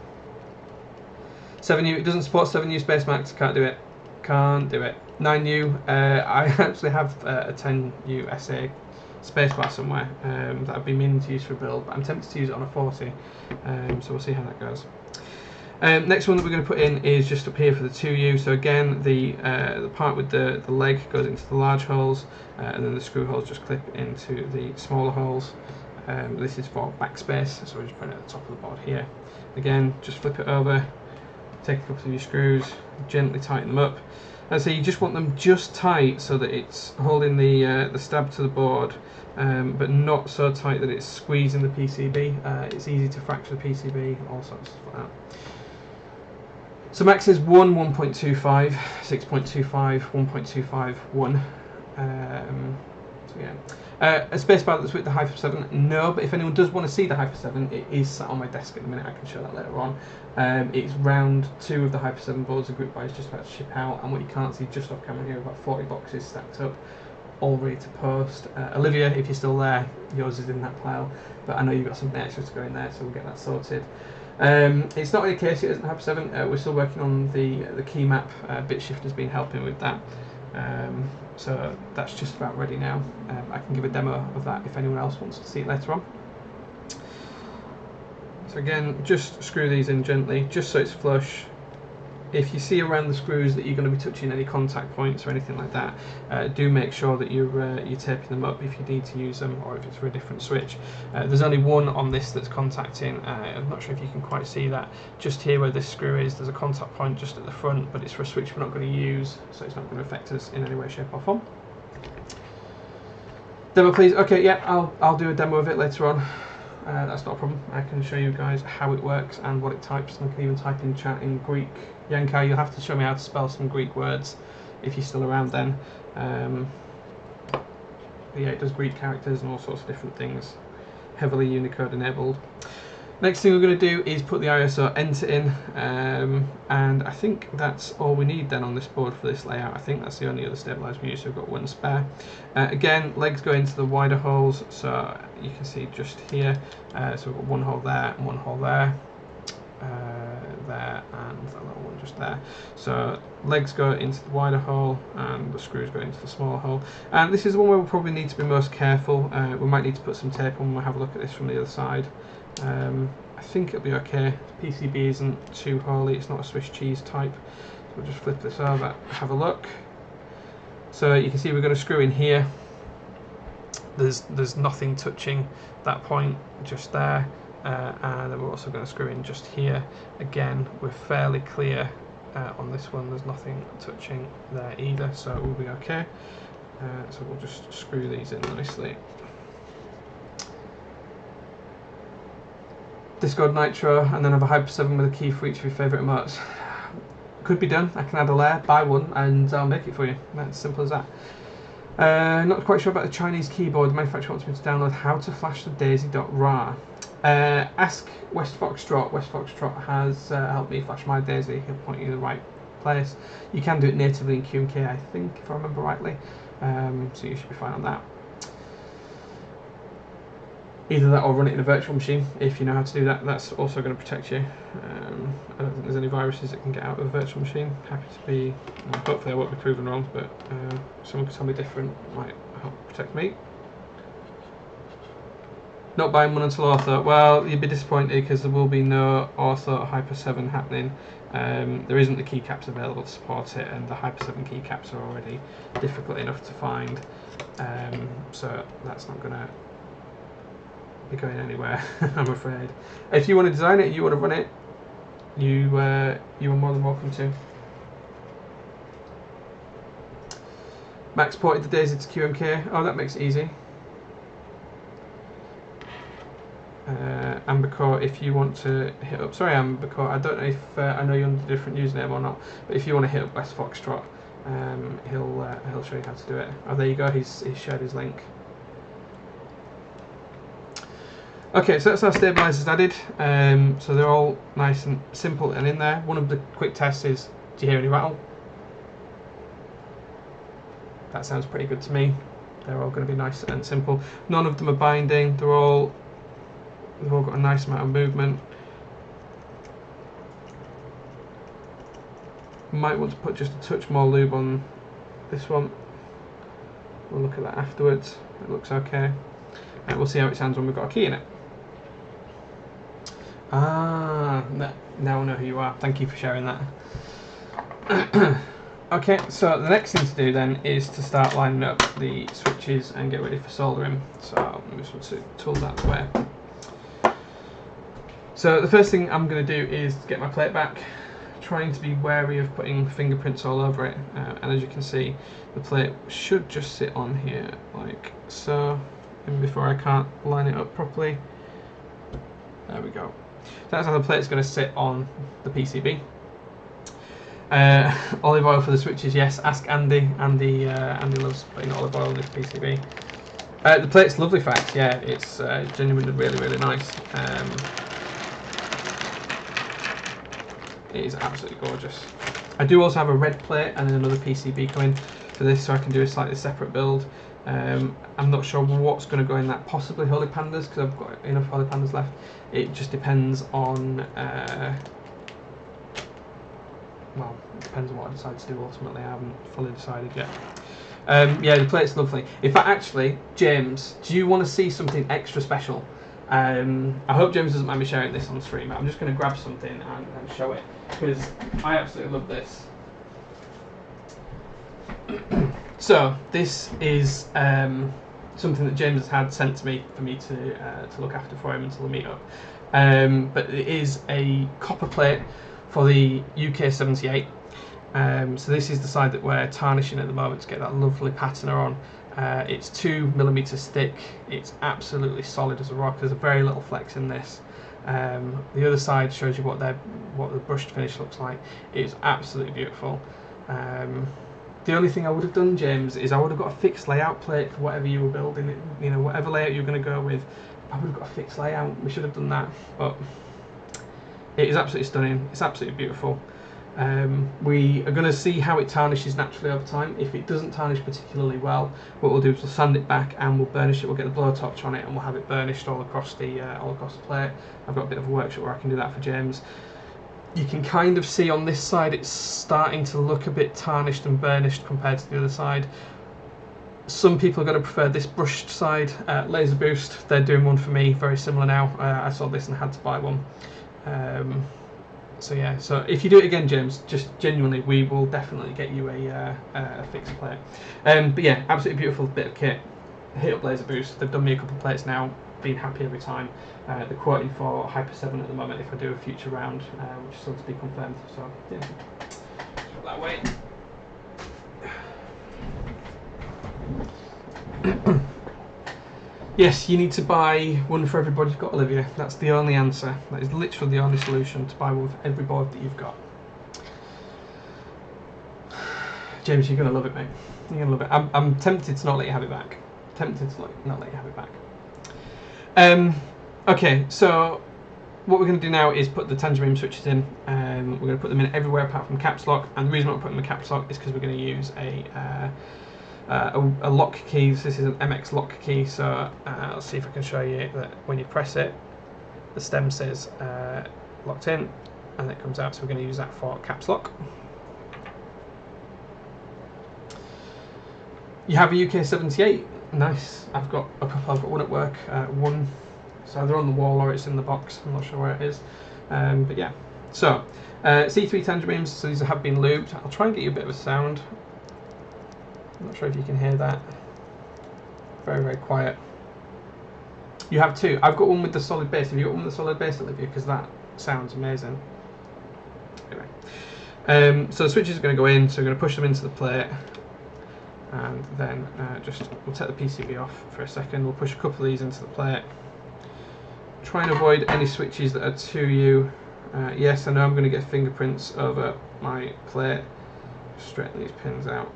7U, it doesn't support 7U Space Max, can't do it. Can't do it. 9U, I actually have a 10U SA spacebar somewhere that I've been meaning to use for a build, but I'm tempted to use it on a 40, so we'll see how that goes. Next one that we're going to put in is just up here for the 2U. So again, the part with the leg goes into the large holes, and then the screw holes just clip into the smaller holes. This is for backspace, so we're just putting it at the top of the board here. Again, just flip it over, take a couple of your screws, gently tighten them up. And so you just want them just tight so that it's holding the stab to the board, but not so tight that it's squeezing the PCB. It's easy to fracture the PCB, all sorts of stuff like that. So max is 1, 1.25, 6.25, 1.25, 1. So yeah. A spacebar that's with the Hyper 7, no, but if anyone does want to see the Hyper 7, it is sat on my desk at the minute. I can show that later on. It's round 2 of the Hyper 7 boards. The group buy is just about to ship out, and what you can't see just off camera here, about 40 boxes stacked up, all ready to post. Olivia, if you're still there, yours is in that pile, but I know you've got something extra to go in there, so we'll get that sorted. It's not in a case, it isn't Hyper 7. We're still working on the key map. BitShifter's been helping with that. So that's just about ready now. I can give a demo of that if anyone else wants to see it later on. So again, just screw these in gently, just so it's flush. If you see around the screws that you're going to be touching any contact points or anything like that, do make sure that you're taping them up if you need to use them, or if it's for a different switch. There's only one on this that's contacting. I'm not sure if you can quite see that. Just here where this screw is, there's a contact point just at the front, but it's for a switch we're not going to use, so it's not going to affect us in any way, shape or form. Demo please. Okay, yeah, I'll do a demo of it later on. That's not a problem. I can show you guys how it works and what it types, and I can even type in chat in Greek. Yanka, you'll have to show me how to spell some Greek words if you're still around then. But yeah, it does Greek characters and all sorts of different things. Heavily Unicode enabled. Next thing we're going to do is put the ISO enter in, and I think that's all we need then on this board for this layout. I think that's the only other stabilizer we use, so we've got one spare. Again, legs go into the wider holes, so you can see just here. So we've got one hole there and one hole there. There and that little one just there. So legs go into the wider hole and the screws go into the smaller hole. And this is the one where we'll probably need to be most careful. We might need to put some tape on when we have a look at this from the other side. I think it'll be okay. The PCB isn't too holy, it's not a Swiss cheese type. So we'll just flip this over, have a look. So you can see we're going to screw in here. There's nothing touching that point just there. And then we're also going to screw in just here. Again, we're fairly clear on this one, there's nothing touching there either, so it will be okay. So we'll just screw these in nicely. Discord Nitro, and then have a Hyper 7 with a key for each of your favourite emotes. Could be done. I can add a layer, buy one, and I'll make it for you. That's as simple as that. Not quite sure about the Chinese keyboard. The manufacturer wants me to download how to flash the daisy.ra. Ask West Foxtrot. West Foxtrot has helped me flash my daisy. He'll point you in the right place. You can do it natively in GMK, I think, if I remember rightly. So you should be fine on that. Either that or run it in a virtual machine if you know how to do that. That's also going to protect you. I don't think there's any viruses that can get out of a virtual machine. Happy to be, hopefully I won't be proven wrong, but someone could tell me different, might help protect me. Not buying one until Ortho. Well, you'd be disappointed because there will be no Ortho Hyper 7 happening. There isn't the keycaps available to support it, and the Hyper 7 keycaps are already difficult enough to find. So that's not going to be going anywhere, I'm afraid. If you want to design it and you want to run it, you are more than welcome to. Max ported the Daisy to QMK. Oh, that makes it easy. Ambercore, if you want to hit up, sorry Ambercore, I don't know if I know you're under a different username or not, but if you want to hit up West Foxtrot, he'll show you how to do it. Oh, there you go. He's shared his link. Okay, so that's our stabilizers added. So they're all nice and simple and in there. One of the quick tests is, do you hear any rattle? That sounds pretty good to me. They're all going to be nice and simple. None of them are binding. They've all got a nice amount of movement. Might want to put just a touch more lube on this one. We'll look at that afterwards. It looks okay. We'll see how it sounds when we've got a key in it. Ah, now I know who you are. Thank you for sharing that. Okay, so the next thing to do then is to start lining up the switches and get ready for soldering. So let me just put the tools out of the way. So the first thing I'm going to do is get my plate back, trying to be wary of putting fingerprints all over it. And as you can see, the plate should just sit on here like so. And before I can't line it up properly. There we go. That's how the plate's going to sit on the PCB. Olive oil for the switches, yes. Ask Andy. Andy loves putting olive oil on his PCB. The plate's lovely, fact. Yeah, it's genuinely really nice. It is absolutely gorgeous. I do also have a red plate and then another PCB coming for this, so I can do a slightly separate build. I'm not sure what's going to go in that. Possibly Holy Pandas, because I've got enough Holy Pandas left. It just depends on. Well, it depends on what I decide to do ultimately. I haven't fully decided yet. Yeah, the plate's lovely. In fact, actually, James, do you want to see something extra special? I hope James doesn't mind me sharing this on stream. I'm just going to grab something and show it, because I absolutely love this. So this is something that James has had sent to me for me to look after for him until the meetup. But it is a copper plate for the UK78. So this is the side that we're tarnishing at the moment to get that lovely patina on. It's 2mm thick. It's absolutely solid as a rock. There's a very little flex in this. The other side shows you what the brushed finish looks like. It's absolutely beautiful. The only thing I would have done, James, is I would have got a fixed layout plate for whatever you were building. You know, whatever layout you're going to go with, I would have got a fixed layout. We should have done that, but it is absolutely stunning. It's absolutely beautiful. We are going to see how it tarnishes naturally over time. If it doesn't tarnish particularly well, what we'll do is we'll sand it back and we'll burnish it. We'll get the blowtorch on it and we'll have it burnished all across the plate. I've got a bit of a workshop where I can do that for James. You can kind of see on this side it's starting to look a bit tarnished and burnished compared to the other side. Some people are going to prefer this brushed side. Laser Boost, they're doing one for me, very similar now. I saw this and had to buy one. So yeah, so if you do it again, James, just genuinely, we will definitely get you a fixed plate. But yeah, absolutely beautiful bit of kit. Hit up Laser Boost. They've done me a couple of plates now. Been happy every time. They're quoting for Hyper 7 at the moment if I do a future round, which is still to be confirmed. So yeah, put that away. Yes, you need to buy one for everybody you've got, Olivia. That's the only answer. That is literally the only solution, to buy one for every board that you've got. James, you're going to love it, mate. You're going to love it. I'm tempted to not let you have it back. Tempted to not let you have it back. Okay, so what we're going to do now is put the Tangerine switches in. We're going to put them in everywhere apart from caps lock. And the reason we're putting them in caps lock is because we're going to use a lock key. This is an MX lock key, so let's see if I can show you that when you press it, the stem says locked in, and it comes out, so we're going to use that for caps lock. You have a UK78, nice. I've got a couple, I've got one at work, one, so either on the wall or it's in the box, I'm not sure where it is, but yeah. So, C3 Tangerines, so these have been lubed. I'll try and get you a bit of a sound. I'm not sure if you can hear that. Very, very quiet. You have two. I've got one with the solid base. Have you got one with the solid base, Olivia? Because that sounds amazing. Anyway, so the switches are going to go in, so we're going to push them into the plate. and then we'll take the PCB off for a second. We'll push a couple of these into the plate. Try and avoid any switches that are to you. Yes, I know I'm going to get fingerprints over my plate. Straighten these pins out,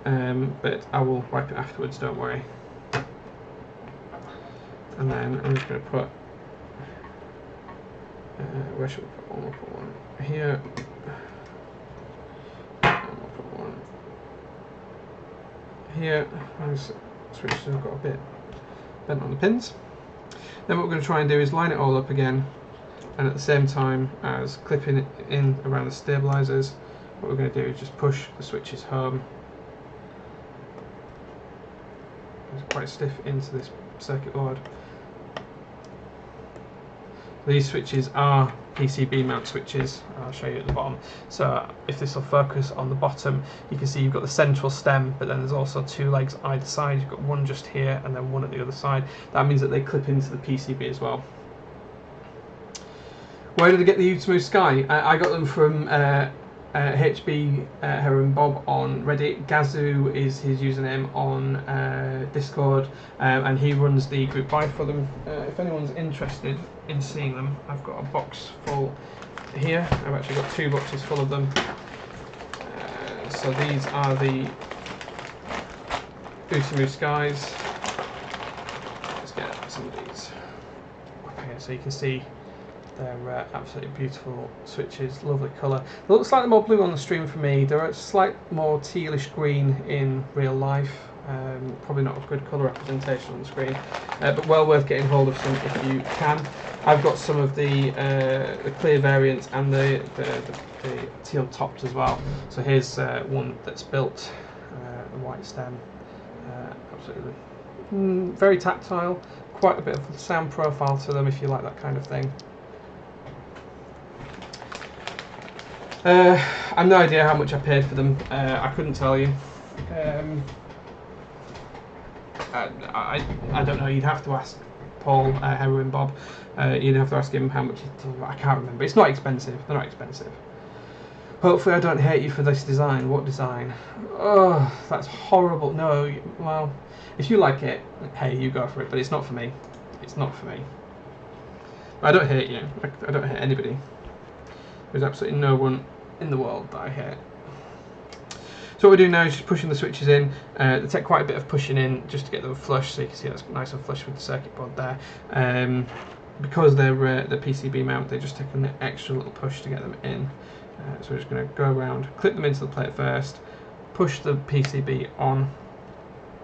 but I will wipe it afterwards, don't worry. And then I'm just going to put, where should we put one? We'll put one here, and we'll put one here. Those switches have got a bit bent on the pins. Then what we're going to try and do is line it all up again, and at the same time as clipping it in around the stabilizers, what we're going to do is just push the switches home. It's quite stiff into this circuit board. These switches are PCB mount switches. I'll show you at the bottom. So if this will focus on the bottom, you can see you've got the central stem, but then there's also two legs either side. You've got one just here and then one at the other side. That means that they clip into the PCB as well. Where did I get the Smooth Sky? I got them from HB Heron Bob on Reddit. Gazoo is his username on Discord, and he runs the group buy for them. If anyone's interested in seeing them, I've got a box full here. I've actually got 2 boxes full of them. So these are the Smooth Skies. Let's get some of these up here so you can see. They're absolutely beautiful switches, lovely colour. They look slightly more blue on the stream for me. They're a slight more tealish green in real life. Probably not a good colour representation on the screen, but well worth getting hold of some if you can. I've got some of the clear variants and the teal topped as well. So here's one that's built, the white stem, absolutely very tactile, quite a bit of sound profile to them if you like that kind of thing. I've no idea how much I paid for them. I couldn't tell you. I don't know. You'd have to ask Paul, Heroin Bob. You'd have to ask him how much. I can't remember. It's not expensive. They're not expensive. Hopefully, I don't hate you for this design. What design? Oh, that's horrible. No. Well, if you like it, hey, you go for it. But it's not for me. It's not for me. I don't hate you. I don't hate anybody. There's absolutely no one in the world that I hate. So what we're doing now is just pushing the switches in. They take quite a bit of pushing in just to get them flush, so you can see that's nice and flush with the circuit board there. Because they're the PCB mount, they just take an extra little push to get them in. So we're just going to go around, clip them into the plate first, push the PCB on.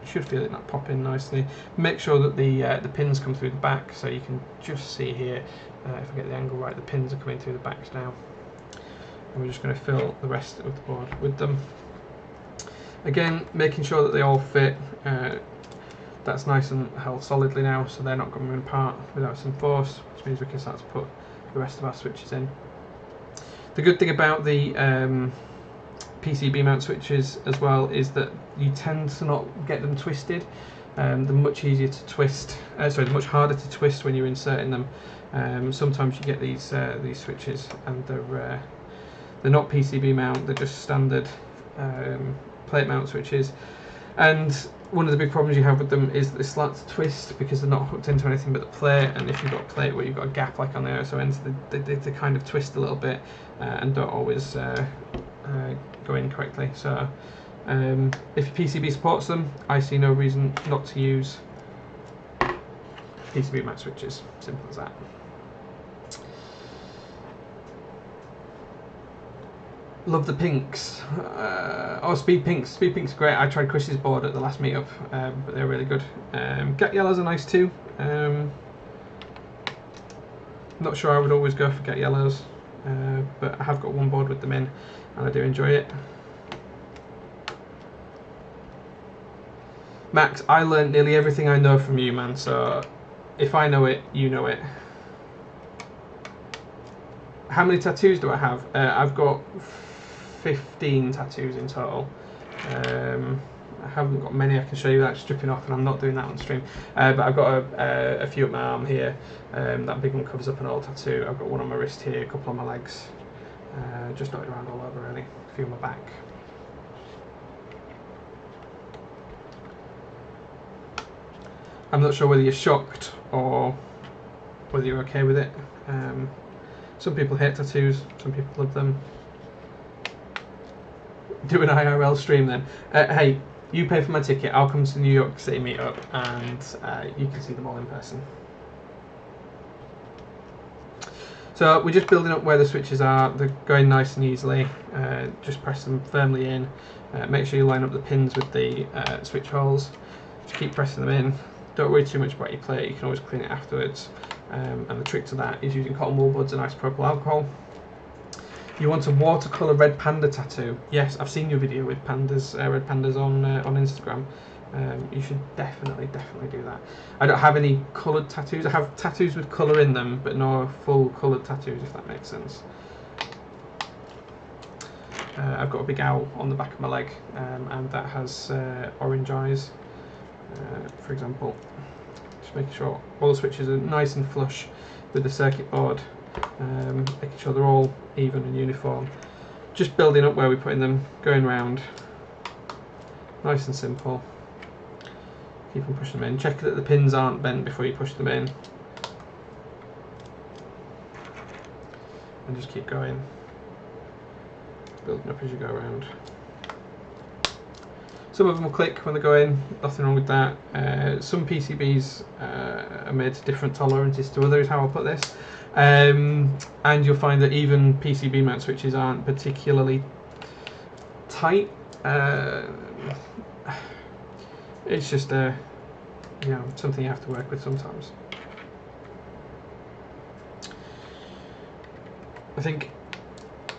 You should feel it not pop in nicely. Make sure that the pins come through the back, so you can just see here, if I get the angle right, the pins are coming through the backs now. And we're just going to fill the rest of the board with them. Again, making sure that they all fit. That's nice and held solidly now, so they're not going apart without some force, which means we can start to put the rest of our switches in. The good thing about the PCB mount switches as well is that you tend to not get them twisted. They're much easier to twist. Sorry, they're much harder to twist when you're inserting them. Sometimes you get these switches and they're not PCB mount. They're just standard plate mount switches. And one of the big problems you have with them is that they start to twist because they're not hooked into anything but the plate. And if you've got a plate where you've got a gap like on the ISO ends, they kind of twist a little bit and don't always go in correctly. So if your PCB supports them, I see no reason not to use PCB mount switches. Simple as that. Love the pinks. Oh, Speed Pinks. Speed Pinks are great. I tried Chris's board at the last meetup, but they're really good. Get Yellows are nice too. Not sure I would always go for Get Yellows, but I have got one board with them in, and I do enjoy it. Max, I learned nearly everything I know from you, man. So if I know it, you know it. How many tattoos do I have? I've got 15 tattoos in total. I haven't got many I can show you without stripping off, and I'm not doing that on stream. But I've got a few up my arm here. That big one covers up an old tattoo. I've got one on my wrist here, a couple on my legs. Just dotted around all over really. A few on my back. I'm not sure whether you're shocked or whether you're okay with it. Some people hate tattoos, some people love them. Do an IRL stream then. Hey, you pay for my ticket, I'll come to the New York City meetup and you can see them all in person. So we're just building up where the switches are. They're going nice and easily. Just press them firmly in. Make sure you line up the pins with the switch holes. Just keep pressing them in. Don't worry too much about your plate, you can always clean it afterwards. And the trick to that is using cotton wool buds and isopropyl alcohol. You want a watercolour red panda tattoo? Yes, I've seen your video with pandas, red pandas on Instagram. You should definitely do that. I don't have any coloured tattoos. I have tattoos with colour in them, but no full coloured tattoos, if that makes sense. I've got a big owl on the back of my leg, and that has orange eyes, for example. Just making sure all the switches are nice and flush with the circuit board, making sure they're all even and uniform. Just building up where we're putting them, going round, nice and simple. Keep on pushing them in. Check that the pins aren't bent before you push them in, and just keep going, building up as you go around. Some of them will click when they go in, nothing wrong with that. Some PCBs are made to different tolerances to others, how I'll put this. And you'll find that even PCB mount switches aren't particularly tight. It's just something you have to work with sometimes. I think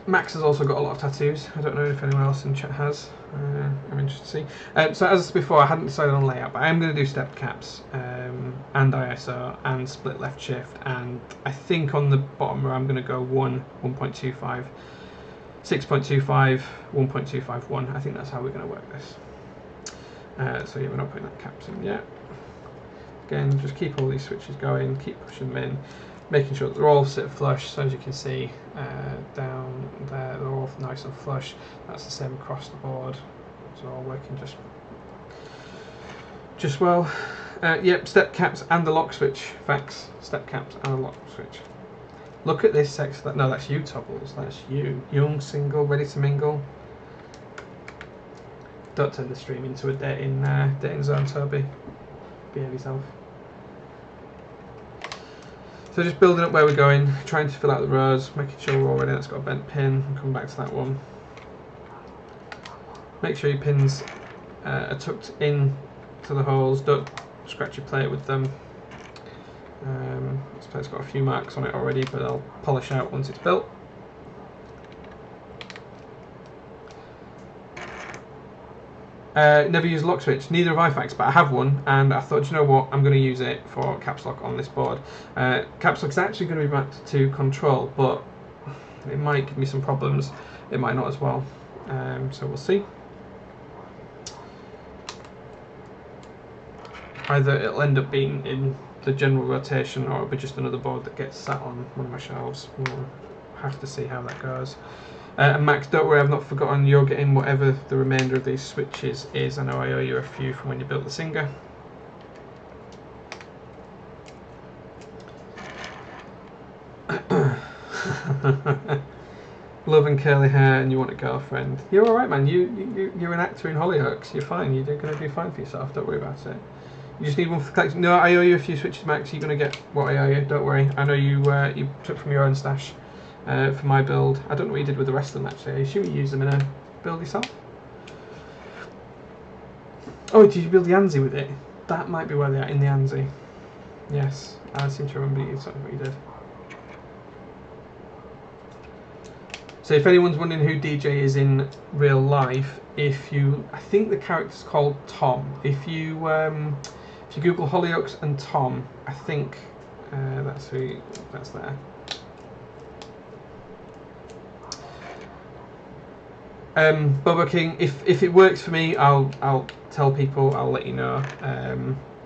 Max has also got a lot of tattoos. I don't know if anyone else in chat has. I'm interested to see. So as I said before, I hadn't decided on layout, but I am going to do step caps and ISO and split left shift, and I think on the bottom row I'm going to go 1, 1.25, 6.25, 1.251. I think that's how we're going to work this. So yeah, we're not putting that caps in yet. Again, just keep all these switches going, keep pushing them in, making sure that they're all sit flush. So as you can see down there, they're all nice and flush. That's the same across the board. It's all working just well. Yep, step caps and the lock switch. Facts. Step caps and a lock switch. Look at this sex. No, that's you, Tobbles. That's you. Young, single, ready to mingle. Don't turn the stream into a dating zone, Toby. Behave yourself. So just building up where we're going, trying to fill out the rows, making sure we're all ready. That's got a bent pin. I'll come back to that one. Make sure your pins are tucked in to the holes. Don't scratch your plate with them. This plate's got a few marks on it already, but I'll polish out once it's built. Never used lock switch, neither have I, Fax, but I have one, and I thought, you know what, I'm going to use it for caps lock on this board. Caps lock's actually going to be mapped to control, but it might give me some problems, it might not as well, so we'll see. Either it'll end up being in the general rotation, or it'll be just another board that gets sat on one of my shelves. We'll have to see how that goes. And Max, don't worry, I've not forgotten, you're getting whatever the remainder of these switches is. I know I owe you a few from when you built the Singer. Love and curly hair and you want a girlfriend. You're alright, man, you're an actor in Hollyoaks, you're fine, you're going to do fine for yourself, don't worry about it. You just need one for the collection. No, I owe you a few switches, Max, you're going to get what I owe you, don't worry. I know you took from your own stash. For my build. I don't know what you did with the rest of them actually. I assume you used them in a build yourself? Oh, did you build the ANSI with it? That might be where they are, in the ANSI. Yes, I seem to remember exactly what you did. So if anyone's wondering who DJ is in real life, I think the character's called Tom. If you Google Hollyoaks and Tom, I think that's there. Boba King, if it works for me, I'll tell people. I'll let you know.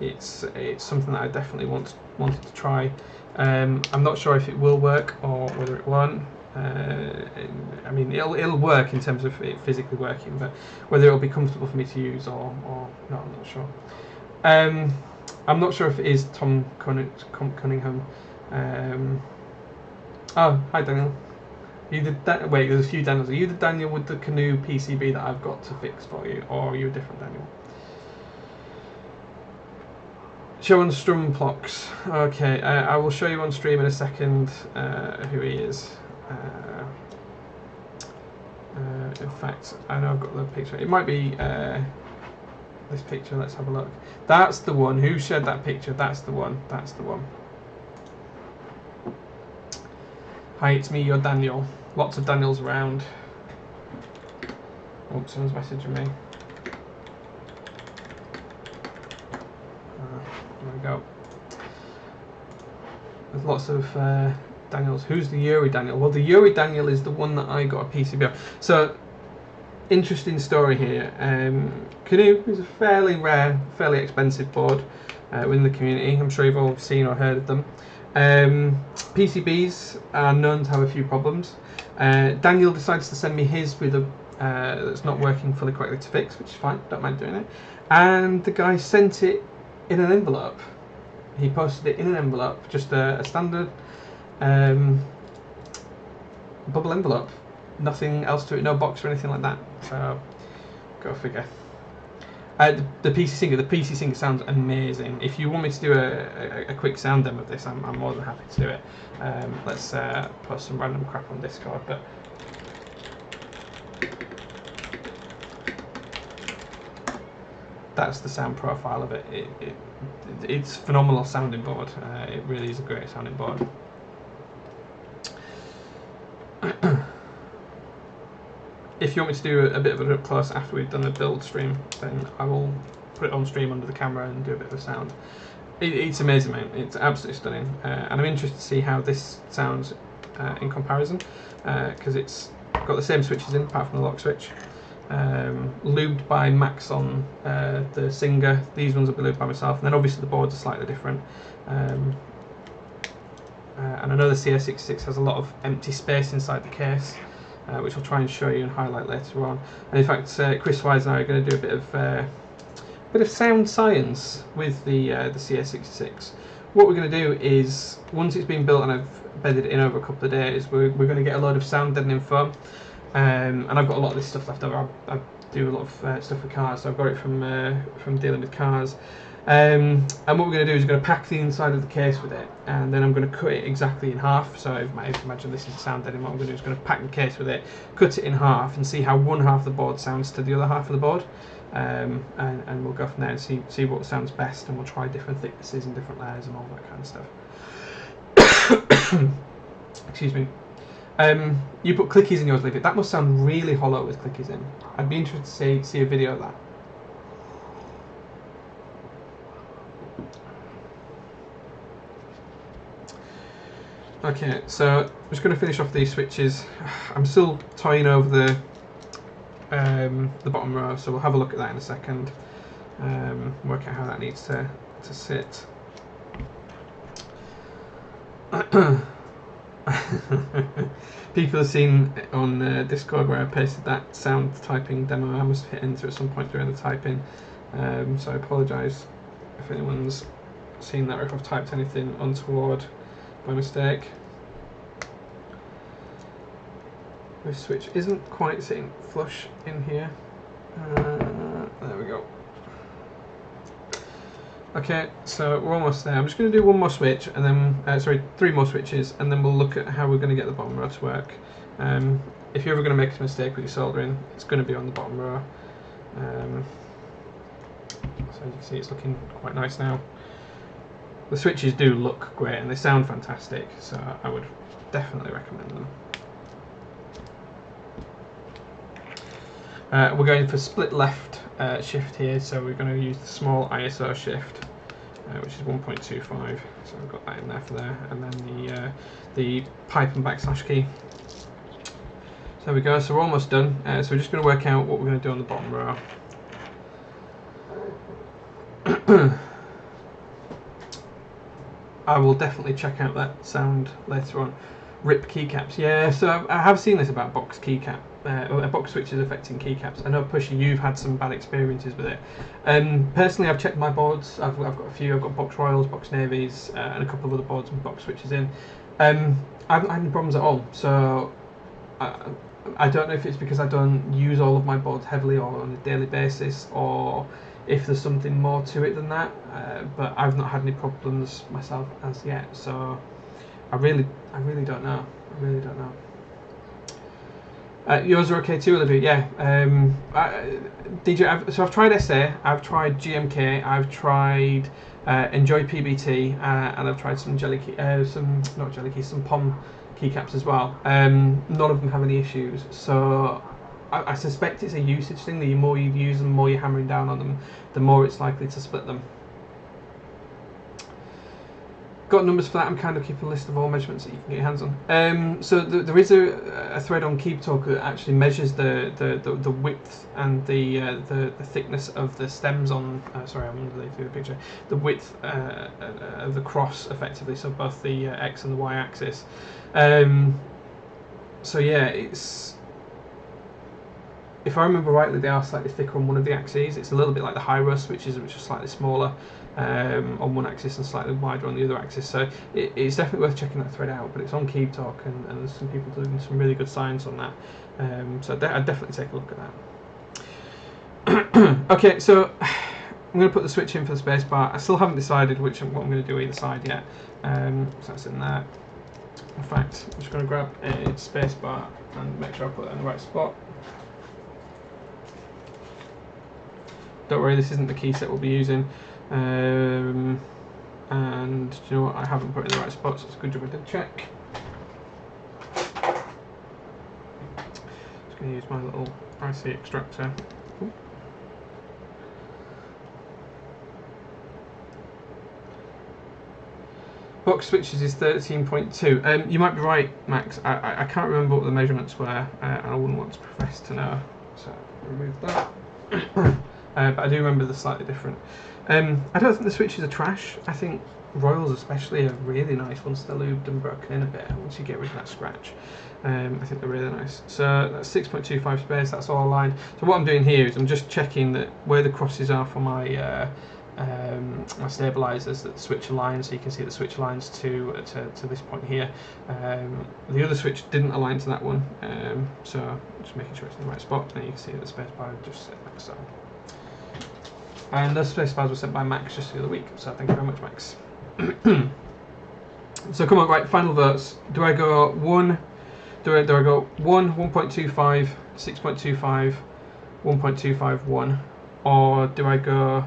It's something that I definitely wanted to try. I'm not sure if it will work or whether it won't. I mean, it'll work in terms of it physically working, but whether it'll be comfortable for me to use or not, I'm not sure. I'm not sure if it is Tom Cunningham. Oh, hi Daniel. You the wait, there's a few Daniels. Are you the Daniel with the canoe PCB that I've got to fix for you, or are you a different Daniel? Show on strum blocks. Okay, I will show you on stream in a second who he is. In fact, I know I've got the picture. It might be this picture. Let's have a look. That's the one. Who shared that picture? That's the one. That's the one. Hi, it's me, your Daniel. Lots of Daniels around. Oh, someone's messaging me. There we go. There's lots of Daniels. Who's the Yuri Daniel? Well, the Yuri Daniel is the one that I got a PCB of. So, interesting story here. Canoe is a fairly rare, fairly expensive board within the community. I'm sure you've all seen or heard of them. PCBs are known to have a few problems. Daniel decides to send me his with a that's not working fully correctly to fix, which is fine, don't mind doing it. And the guy sent it in an envelope. He posted it in an envelope, just a standard bubble envelope. Nothing else to it, no box or anything like that. So, go figure. The PC Singer sounds amazing. If you want me to do a quick sound demo of this, I'm more than happy to do it. Let's post some random crap on Discord, but that's the sound profile of it. It's phenomenal sounding board. It really is a great sounding board. If you want me to do a bit of an up close after we've done a build stream, then I will put it on stream under the camera and do a bit of a sound. It's amazing, mate. It's absolutely stunning, and I'm interested to see how this sounds in comparison, because it's got the same switches in, apart from the lock switch. Lubed by Max on the Singer. These ones will be lubed by myself, and then obviously the boards are slightly different. And I know the CA66 has a lot of empty space inside the case, which I'll try and show you and highlight later on. And in fact, Chris Wise and I are going to do a bit of sound science with the CA66. What we're going to do is, once it's been built and I've bedded it in over a couple of days, we're going to get a load of sound deadening foam. And I've got a lot of this stuff left over. I do a lot of stuff with cars, so I've got it from dealing with cars. And what we're going to do is we're going to pack the inside of the case with it, and then I'm going to cut it exactly in half. So if you imagine this is sound deadening, what I'm going to do is going to pack the case with it, cut it in half, and see how one half of the board sounds to the other half of the board. And we'll go from there and see what sounds best, and we'll try different thicknesses and different layers and all that kind of stuff. Excuse me. You put clickies in yours, leave it. That must sound really hollow with clickies in. I'd be interested to see a video of that. Okay, so I'm just going to finish off these switches. I'm still toying over the bottom row, so we'll have a look at that in a second. Work out how that needs to sit. People have seen on Discord where I pasted that sound typing demo. I must hit enter at some point during the typing, so I apologise if anyone's seen that or if I've typed anything untoward by mistake. This switch isn't quite sitting flush in here. There we go. Okay, so we're almost there. I'm just going to do one more switch, and then sorry, 3 more switches, and then we'll look at how we're going to get the bottom row to work. If you're ever going to make a mistake with your soldering, it's going to be on the bottom row. So as you can see, it's looking quite nice now. The switches do look great and they sound fantastic, so I would definitely recommend them. We're going for split left shift here, so we're going to use the small ISO shift, which is 1.25. So I've got that in there for there, and then the pipe and backslash key. So there we go. So we're almost done. So we're just going to work out what we're going to do on the bottom row. I will definitely check out that sound later on. Rip keycaps. Yeah, so I have seen this about box keycap, box switches affecting keycaps. I know, Pushy, you've had some bad experiences with it. Personally, I've checked my boards. I've got a few. I've got box Royals, box Navies, and a couple of other boards with box switches in. I haven't had any problems at all. So I don't know if it's because I don't use all of my boards heavily or on a daily basis, or if there's something more to it than that. But I've not had any problems myself as yet. So I really don't know. I really don't know. Yours are okay too, Olivia. Yeah. So I've tried SA, I've tried GMK, I've tried Enjoy PBT, and I've tried some some POM keycaps as well. None of them have any issues. So I suspect it's a usage thing. The more you use them, the more you're hammering down on them, the more it's likely to split them. Got numbers for that. I'm kind of keeping a list of all measurements that you can get your hands on. So there is a thread on KeepTalk that actually measures the width and the thickness of the stems on. Sorry, I'm underneath the picture. The width of the cross, effectively, so both the X and the Y axis. So yeah, it's. If I remember rightly, they are slightly thicker on one of the axes. It's a little bit like the high-res, which is slightly smaller on one axis and slightly wider on the other axis. So it's definitely worth checking that thread out. But it's on KeepTalk, and there's some people doing some really good science on that. So I'd definitely take a look at that. Okay, so I'm going to put the switch in for the spacebar. I still haven't decided what I'm going to do either side yet. So that's in there. In fact, I'm just going to grab a spacebar and make sure I put it in the right spot. Don't worry, this isn't the keyset we'll be using. And do you know what? I haven't put it in the right spot, so it's a good job I did check. Just going to use my little IC extractor. Ooh. Box switches is 13.2. You might be right, Max. I can't remember what the measurements were, and I wouldn't want to profess to know. So remove that. But I do remember they're slightly different. I don't think the switches are trash. I think Royals especially are really nice once they're lubed and broken in a bit, once you get rid of that scratch. I think they're really nice. So that's 6.25 space, that's all aligned. So what I'm doing here is I'm just checking that where the crosses are for my my stabilizers, that the switch aligns, so you can see the switch aligns to this point here. The other switch didn't align to that one, so just making sure it's in the right spot, and you can see that the spacebar just set like so. And those space bars were sent by Max just the other week, so thank you very much, Max. So come on, right, final votes. Do I go 1? Do I go 1, 1.25, 6.25, 1.25, 1, or do I go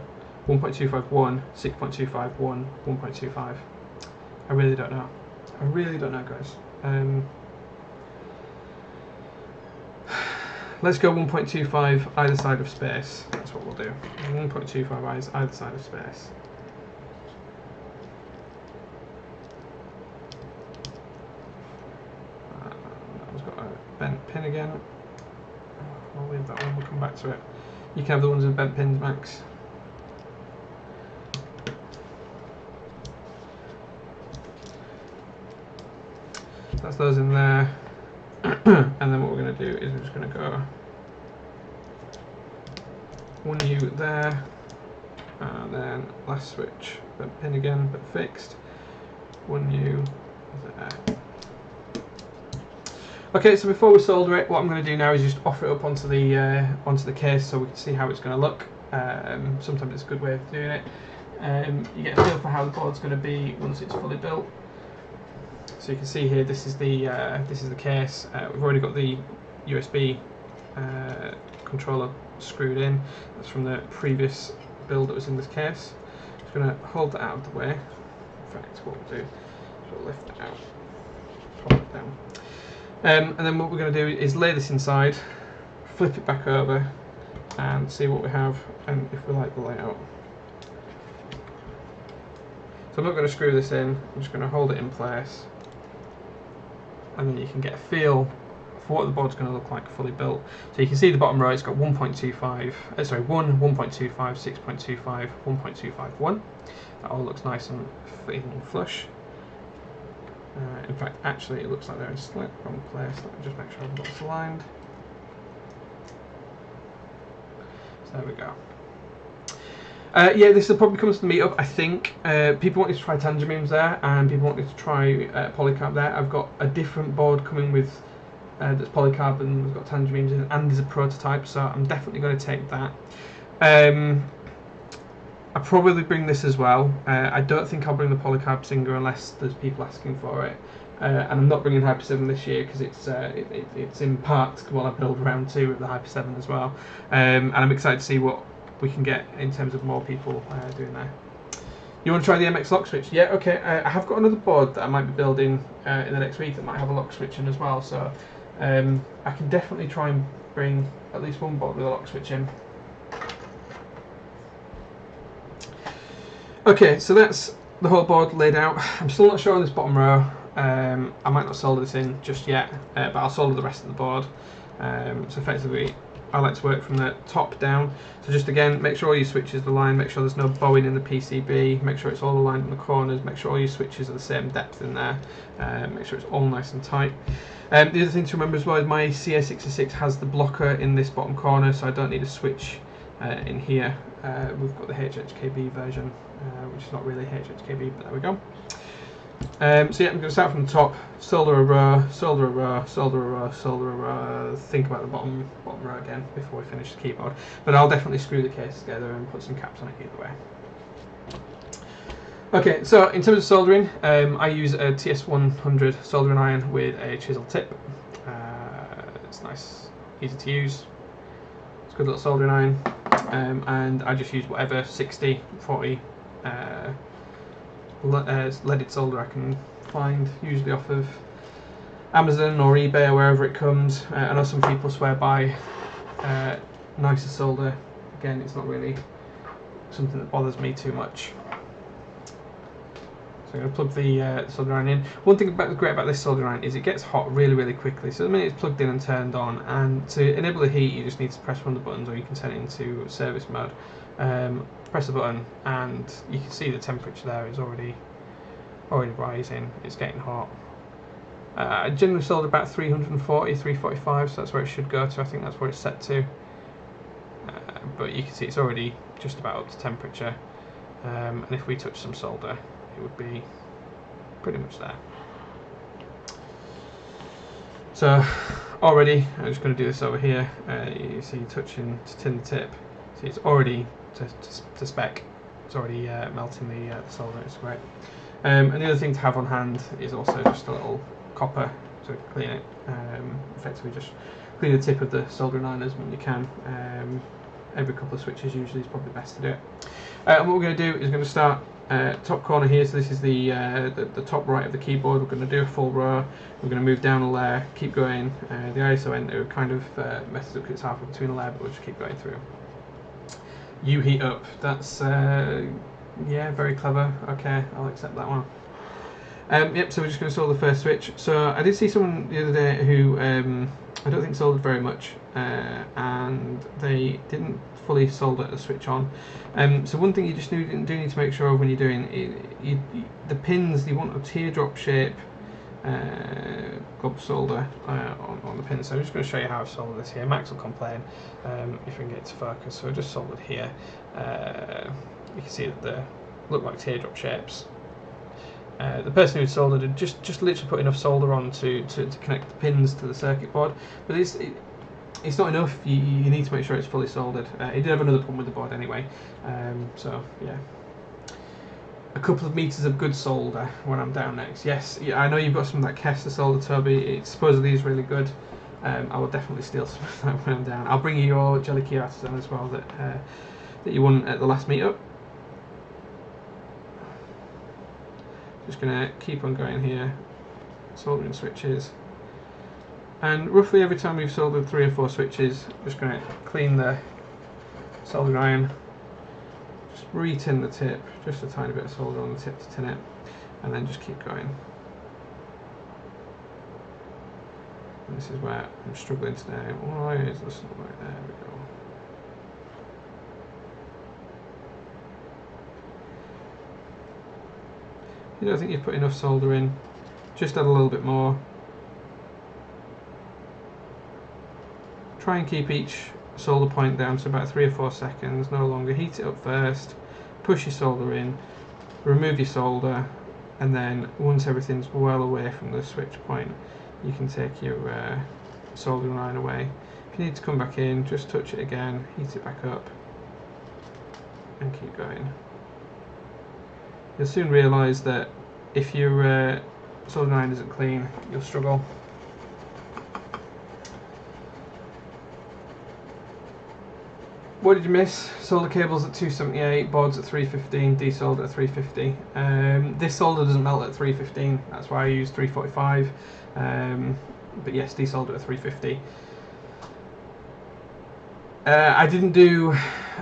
1.25, 1, 6.25, 1, 1.25? I really don't know. I really don't know, guys. Let's go 1.25 either side of space. That's what we'll do. 1.25 either side of space. That one's got a bent pin again. I'll leave that one, we'll come back to it. You can have the ones with bent pins, Max. That's those in there. And then what we're going to do is we're just going to go 1 U there, and then last switch, bent pin again, but fixed. 1 U there. Okay, so before we solder it, what I'm going to do now is just offer it up onto the case so we can see how it's going to look. Sometimes it's a good way of doing it. You get a feel for how the board's going to be once it's fully built. So you can see here, this is the case. We've already got the USB controller screwed in. That's from the previous build that was in this case. Just going to hold that out of the way. In fact, what we'll do is we'll lift it out, pop it down, and then what we're going to do is lay this inside, flip it back over, and see what we have and if we like the layout. So I'm not going to screw this in. I'm just going to hold it in place. And then you can get a feel for what the board's going to look like fully built. So you can see the bottom row, it's got 1.25, 1, 1.25, 6.25, 1.25, 1. That all looks nice and flush. In fact, actually, it looks like they're in a slightly wrong place. Let me just make sure I've got this aligned. So there we go. Yeah, this will probably come to the meetup, I think. People wanted to try Tangerines there, and people wanted to try polycarb there. I've got a different board coming with that's polycarb and we've got Tangerines in, and there's a prototype, so I'm definitely going to take that. I'll probably bring this as well. I don't think I'll bring the polycarb Singer unless there's people asking for it. And I'm not bringing Hyper 7 this year because it's in part while I build round 2 with the Hyper 7 as well. And I'm excited to see what we can get in terms of more people doing there. You want to try the MX lock switch? Yeah, okay. I have got another board that I might be building in the next week that might have a lock switch in as well. So I can definitely try and bring at least one board with a lock switch in. Okay, so that's the whole board laid out. I'm still not sure on this bottom row. I might not solder this in just yet, but I'll solder the rest of the board. So effectively, I like to work from the top down. So just again, make sure all your switches are aligned, make sure there's no bowing in the PCB, make sure it's all aligned in the corners, make sure all your switches are the same depth in there, make sure it's all nice and tight. The other thing to remember as well is my CA66 has the blocker in this bottom corner, so I don't need a switch in here. We've got the HHKB version, which is not really HHKB, but there we go. So yeah, I'm going to start from the top, solder a row, solder a row, solder a row, solder a row, think about the bottom row again before we finish the keyboard. But I'll definitely screw the case together and put some caps on it either way. Okay, so in terms of soldering, I use a TS100 soldering iron with a chisel tip. It's nice, easy to use. It's a good little soldering iron. And I just use whatever 60, 40 leaded solder I can find, usually off of Amazon or eBay or wherever it comes. I know some people swear by nicer solder. Again, it's not really something that bothers me too much. So I'm going to plug the solder iron in. One thing great about this solder iron is it gets hot really, really quickly. So the minute it's plugged in and turned on, and to enable the heat, you just need to press one of the buttons, or you can turn it into service mode. Press the button, and you can see the temperature there is already rising. It's getting hot. I generally solder about 340, 345, so that's where it should go to. I think that's where it's set to. But you can see it's already just about up to temperature. And if we touch some solder, it would be pretty much there. So already, I'm just going to do this over here. You see touching to tin the tip. See, it's already to spec. It's already melting the solder. It's great. And the other thing to have on hand is also just a little copper to clean it. Effectively, just clean the tip of the soldering iron when you can. Every couple of switches usually is probably best to do it. And what we're going to do is we're going to start top corner here. So this is the top right of the keyboard. We're going to do a full row. We're going to move down a layer, keep going. The ISO enter kind of messes up because it's halfway between a layer, but we'll just keep going through. You heat up. That's yeah, very clever. Okay, I'll accept that one. Yep, so we're just going to solder the first switch. So I did see someone the other day who I don't think soldered very much, and they didn't fully solder the switch on. So one thing you just do need to make sure of when you're doing it, the pins, you want a teardrop shape gob solder on the pins. So I'm just going to show you how I solder this here. Max will complain if we can get it to focus. So I just soldered here. You can see that they look like teardrop shapes. The person who soldered had just literally put enough solder on to connect the pins to the circuit board, but it's not enough. You need to make sure it's fully soldered. He did have another problem with the board anyway, so yeah. A couple of meters of good solder when I'm down next. Yes, yeah, I know you've got some of that Kessler solder, Toby. It supposedly is really good. I will definitely steal some of that when I'm down. I'll bring you your Jelly Key Artisan as well that you won at the last meetup. Just going to keep on going here, soldering switches, and roughly every time we've soldered 3 or 4 switches, I'm just going to clean the soldering iron, just re-tin the tip, just a tiny bit of solder on the tip to tin it, and then just keep going. And this is where I'm struggling today. Why is this not right? There we go. You don't think you've put enough solder in, Just add a little bit more. Try and keep each solder point down to about 3 or 4 seconds, no longer. Heat it up first, push your solder in, remove your solder, and then once everything's well away from the switch point, you can take your soldering iron away. If you need to come back in, just touch it again, heat it back up, and keep going. You'll soon realise that if your soldering iron isn't clean, you'll struggle. What did you miss? Solder cables at 278, boards at 315, desolder at 350. This solder doesn't melt at 315, that's why I use 345. But yes, desolder at 350. I didn't do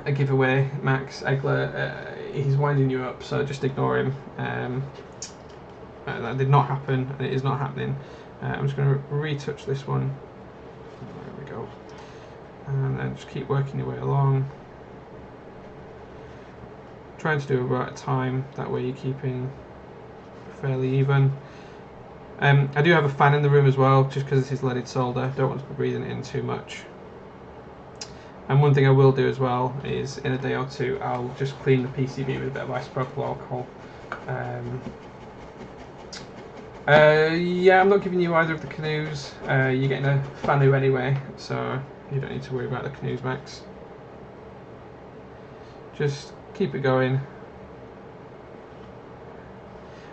a giveaway, Max Egler. He's winding you up, so just ignore him. That did not happen, and it is not happening. I'm just going to retouch this one. There we go. And then just keep working your way along. Trying to do it right at time, that way you're keeping fairly even. I do have a fan in the room as well, just because this is leaded solder. Don't want to be breathing it in too much. And one thing I will do as well is in a day or two I'll just clean the PCB with a bit of isopropyl alcohol. Yeah, I'm not giving you either of the canoes. You're getting a Fanu anyway, so you don't need to worry about the canoes, Max. Just keep it going.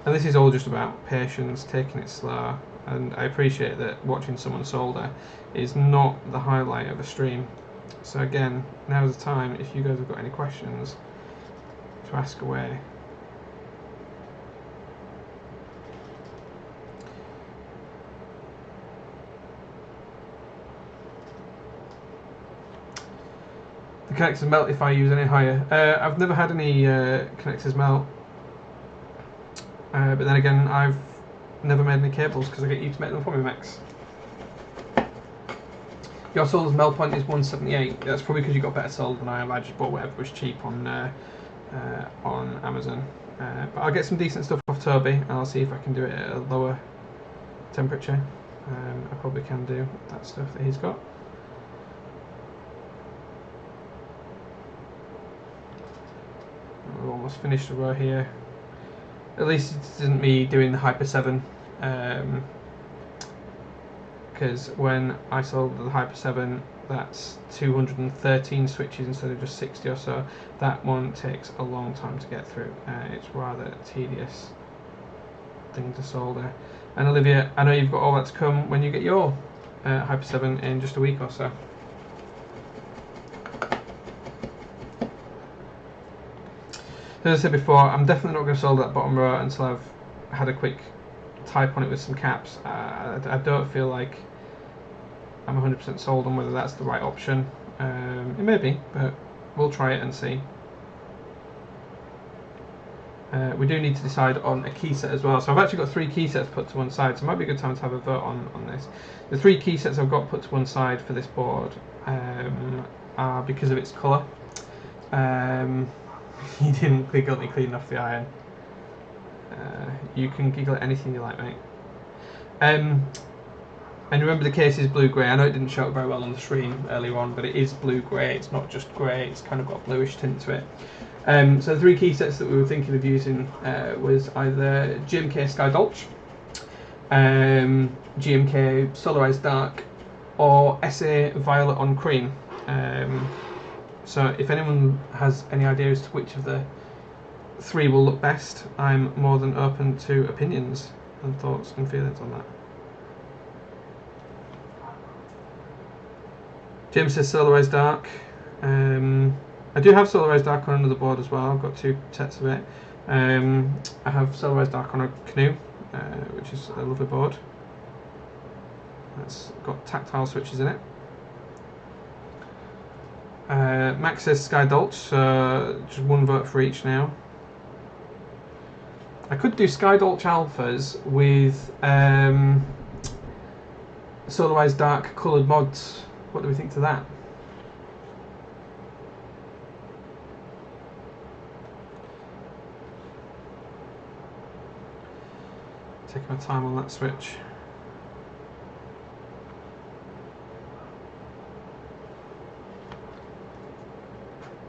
And this is all just about patience, taking it slow. And I appreciate that watching someone solder is not the highlight of a stream. So again, now's the time, if you guys have got any questions, to ask away. The connectors melt if I use any higher. I've never had any connectors melt. But then again, I've never made any cables because I get you to make them for me, Max. Your solder's melt point is 178. That's probably because you got better solder than I have. I just bought whatever was cheap on Amazon. But I'll get some decent stuff off Toby, and I'll see if I can do it at a lower temperature. I probably can do that stuff that he's got. We're almost finished the row here. At least it isn't me doing the Hyper 7, because when I sold the Hyper 7, that's 213 switches instead of just 60 or so. That one takes a long time to get through. It's rather a tedious thing to solder. And Olivia, I know you've got all that to come when you get your Hyper 7 in just a week or so. As I said before, I'm definitely not going to solder that bottom row until I've had a quick type on it with some caps. I don't feel like I'm 100% sold on whether that's the right option. It may be, but we'll try it and see. We do need to decide on a key set as well. So I've actually got 3 key sets put to one side, so it might be a good time to have a vote on this. The 3 key sets I've got put to one side for this board are because of its colour. You didn't giggle at me cleaning off the iron. You can giggle at anything you like, mate. And remember, the case is blue-grey. I know it didn't show up very well on the stream earlier on, but it is blue-grey. It's not just grey. It's kind of got a bluish tint to it. So the 3 key sets that we were thinking of using was either GMK Sky Dolch, GMK Solarised Dark, or SA Violet on Cream. So if anyone has any idea as to which of the 3 will look best, I'm more than open to opinions and thoughts and feelings on that. James says Solarised Dark. I do have Solarised Dark on another board as well. I've got 2 sets of it. I have Solarised Dark on a canoe, which is a lovely board. It's got tactile switches in it. Max says Sky Dolch, so just 1 vote for each now. I could do Sky Dolch Alphas with Solarised Dark coloured mods. What do we think to that? Taking my time on that switch.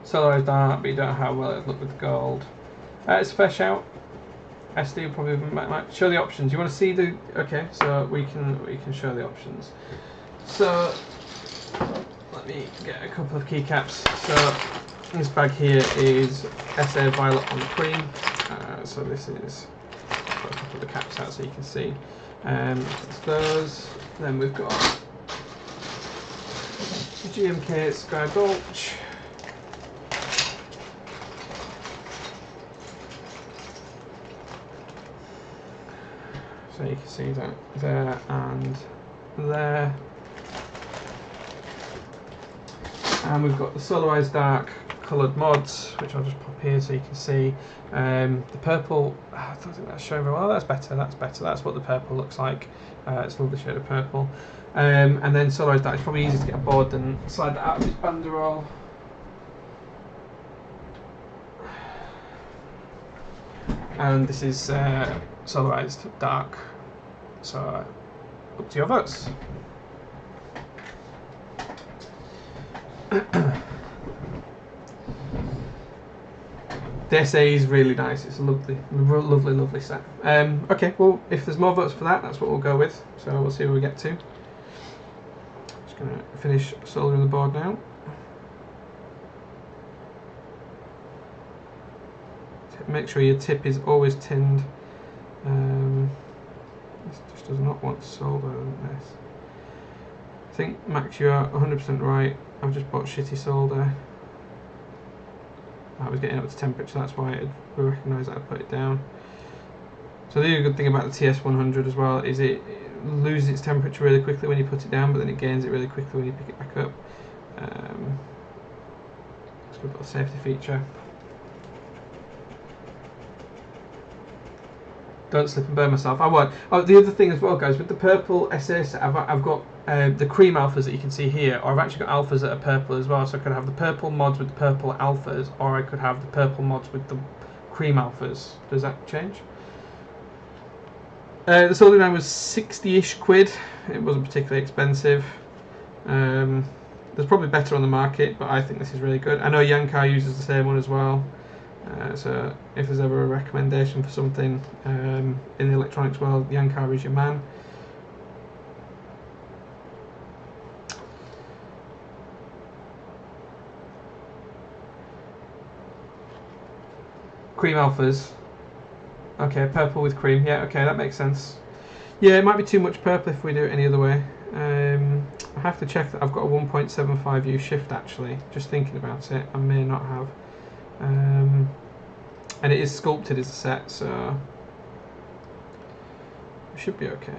Solarised Dark, but you don't know how well it look with gold. It's a fair shout. SD probably might show the options. You want to see the? Okay, so we can show the options. So let me get a couple of keycaps. So this bag here is SA Violet on the cream. So this is, put a couple of the caps out so you can see. It's those. Then we've got GMK Sky Gulch. So you can see that there and there. And we've got the Solarised Dark coloured mods, which I'll just pop here so you can see. The purple, I don't think that's showing very well. That's better, that's better. That's what the purple looks like. It's a lovely shade of purple. And then Solarised Dark, it's probably easier to get a board than slide that out of its banderole. And this is Solarised Dark. So up to your votes. The SA is really nice. It's a lovely set. Okay, well, if there's more votes for that, that's what we'll go with. So we'll see where we get to. Just going to finish soldering the board now. Make sure your tip is always tinned. This just does not want to solder this. I think, Max, you're 100% right. I've just bought shitty solder. I was getting up to temperature, that's why we recognise that I put it down. So the other good thing about the TS100 as well is it loses its temperature really quickly when you put it down, but then it gains it really quickly when you pick it back up. It's a good little safety feature. Don't slip and burn myself. I won't. Oh, the other thing as well, guys, with the purple SA set, I've got the cream alphas that you can see here, or I've actually got alphas that are purple as well. So I could have the purple mods with the purple alphas, or I could have the purple mods with the cream alphas. Does that change? The soldering was 60-ish quid. It wasn't particularly expensive. There's probably better on the market, but I think this is really good. I know Yankar uses the same one as well. So if there's ever a recommendation for something in the electronics world, Yankar is your man. Cream alphas. Okay, purple with cream. Yeah, okay, that makes sense. Yeah, it might be too much purple if we do it any other way. I have to check that I've got a 1.75U shift actually. Just thinking about it, I may not have. And it is sculpted as a set, so it should be okay.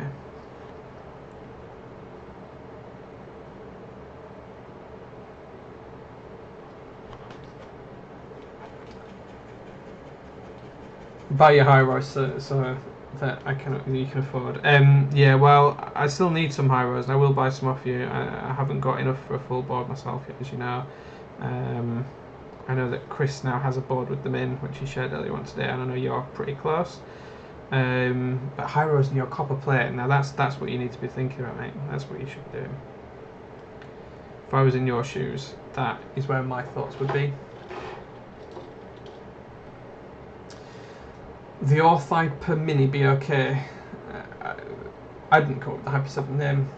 Buy your high rise so that you can afford. Yeah, well, I still need some high rise. I will buy some off you. I haven't got enough for a full board myself yet, as you know. I know that Chris now has a board with them in, which he shared earlier on today, and I know you're pretty close. But high rise and your copper plate, now that's what you need to be thinking about, mate. That's what you should be doing. If I was in your shoes, that is where my thoughts would be. The Orthyper Mini be okay. I didn't come up with the Hyper 7 name.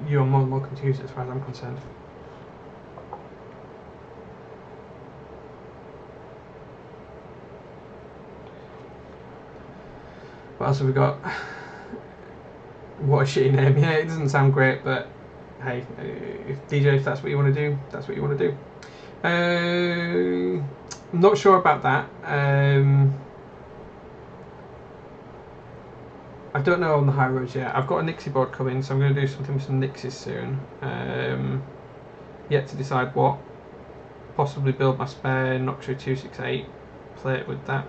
You're more than welcome to use it as far as I'm concerned. What else have we got? What a shitty name. Yeah, it doesn't sound great, but hey, if that's what you want to do, that's what you want to do. I'm not sure about that. I don't know on the high roads yet. I've got a Nixie board coming, so I'm going to do something with some Nixies soon. Yet to decide what. Possibly build my spare Noxu 268, play it with that.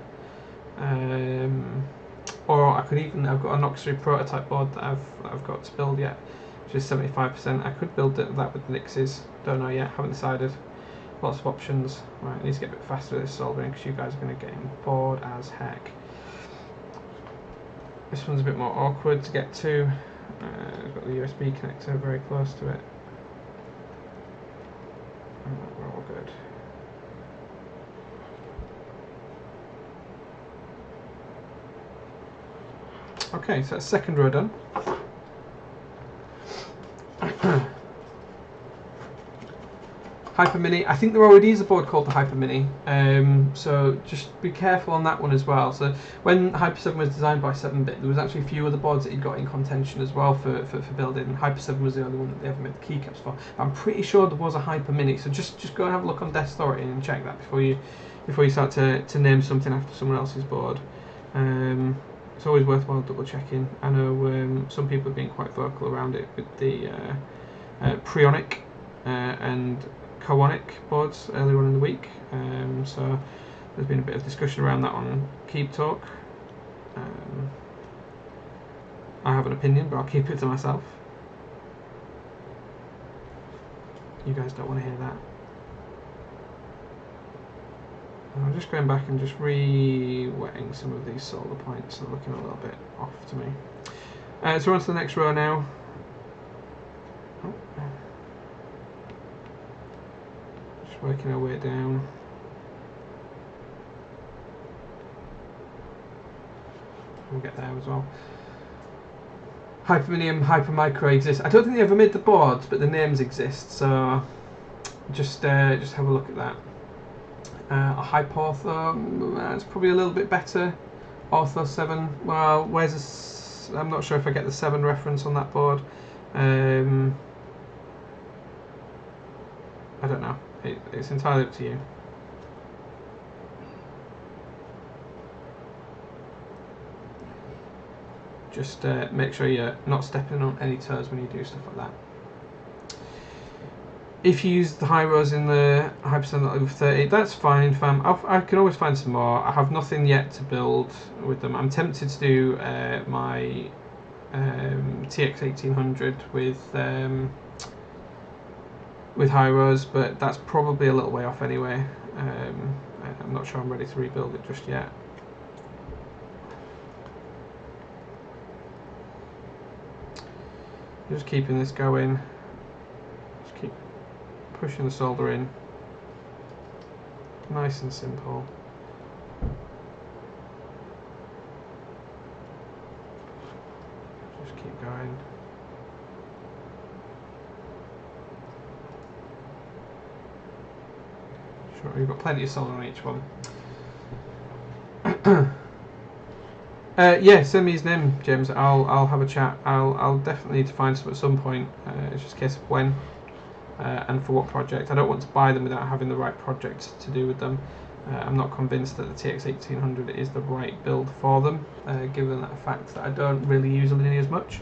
Or I could even, I've got a Noxu prototype board that I've got to build yet, which is 75%. I could build that with the Nixies. Don't know yet, haven't decided. Lots of options. Right, I need to get a bit faster with this soldering because you guys are going to get bored as heck. This one's a bit more awkward to get to. I've got the USB connector very close to it. We're all good. Okay, so that's second row done. Hyper Mini, I think there already is a board called the Hyper Mini, so just be careful on that one as well. So when Hyper 7 was designed by 7-bit, there was actually a few other boards that he got in contention as well for building. Hyper 7 was the only one that they ever made the keycaps for. I'm pretty sure there was a Hyper Mini, so just go and have a look on Death Story and check that before you start to name something after someone else's board. It's always worthwhile double checking. I know some people have been quite vocal around it with the Preonic and Coonic boards earlier on in the week, so there's been a bit of discussion around that on Keep Talk. I have an opinion, but I'll keep it to myself. You guys don't want to hear that. I'm just going back and just re-wetting some of these solder points. They're looking a little bit off to me. So we're on to the next row now. Just working our way down. We'll get there as well. Hyperminium, Hypermicro exists. I don't think they ever made the boards, but the names exist. So just have a look at that. A Hyportho, it's probably a little bit better. Ortho 7. Well, where's this? I'm not sure if I get the 7 reference on that board. I don't know. It's entirely up to you. Just make sure you're not stepping on any toes when you do stuff like that. If you use the high rows in the Hyper 7 over 30, that's fine, fam. I can always find some more. I have nothing yet to build with them. I'm tempted to do my TX1800 with high rows, but that's probably a little way off anyway. I'm not sure I'm ready to rebuild it just yet. Just keeping this going. Just keep pushing the solder in. Nice and simple. Just keep going. Sure, we've got plenty of solder on each one. Yeah, send me his name, James. I'll have a chat. I'll definitely need to find some at some point. It's just a case of when and for what project. I don't want to buy them without having the right project to do with them. I'm not convinced that the TX1800 is the right build for them, given that fact that I don't really use linear as much.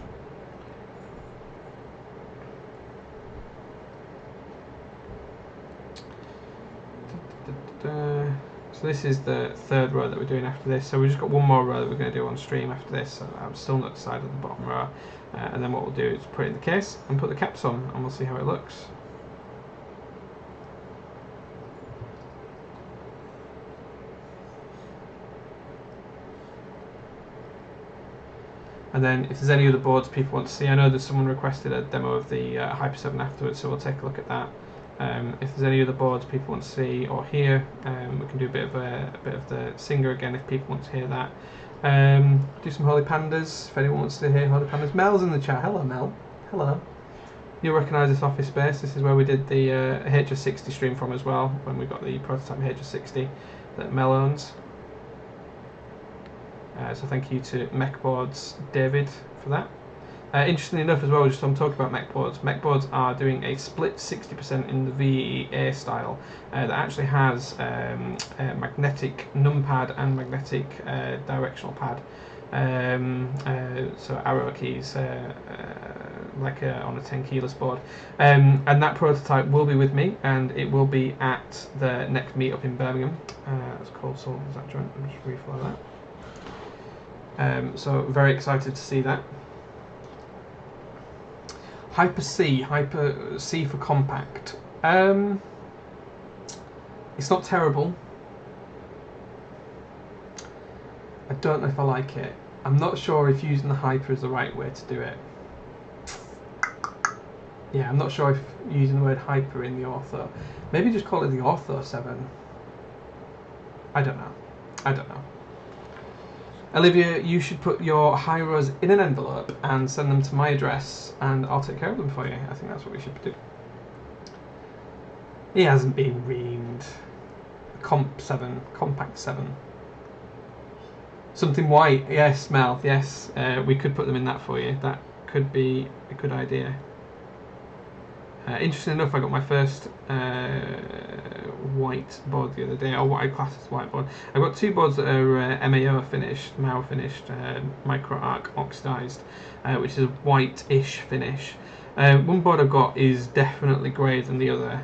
So this is the third row that we're doing after this. So we've just got one more row that we're going to do on stream after this. So I'm still not decided the bottom row. And then what we'll do is put it in the case and put the caps on, and we'll see how it looks. And then if there's any other boards people want to see, I know that someone requested a demo of the Hyper 7 afterwards, so we'll take a look at that. If there's any other boards people want to see or hear, we can do a bit of the Singer again if people want to hear that. Do some Holy Pandas if anyone wants to hear Holy Pandas. Mel's in the chat. Hello, Mel. Hello. You'll recognise this office space. This is where we did the HS60 stream from as well, when we got the prototype HS60 that Mel owns. So thank you to Mechboards David for that. Interestingly enough as well, just I'm talking about Mechboards. Mechboards are doing a split 60% in the VEA style that actually has a magnetic numpad and magnetic directional pad. So arrow keys like on a 10 keyless board. And that prototype will be with me, and it will be at the next meetup in Birmingham. That's called Salt is that joint. I'll just reflow that. So very excited to see that. Hyper C for compact. It's not terrible. I don't know if I like it. I'm not sure if using the hyper is the right way to do it. Yeah, I'm not sure if using the word hyper in the ortho. Maybe just call it the ortho 7. I don't know. I don't know. Olivia, you should put your hyros in an envelope and send them to my address, and I'll take care of them for you. I think that's what we should do. He hasn't been reamed. Compact 7. Something white. Yes, Mel. Yes, we could put them in that for you. That could be a good idea. Interesting enough, I got my first white board the other day, or what I class as white board. I've got 2 boards that are MAO finished, micro arc oxidized, which is a white-ish finish. One board I've got is definitely grey than the other,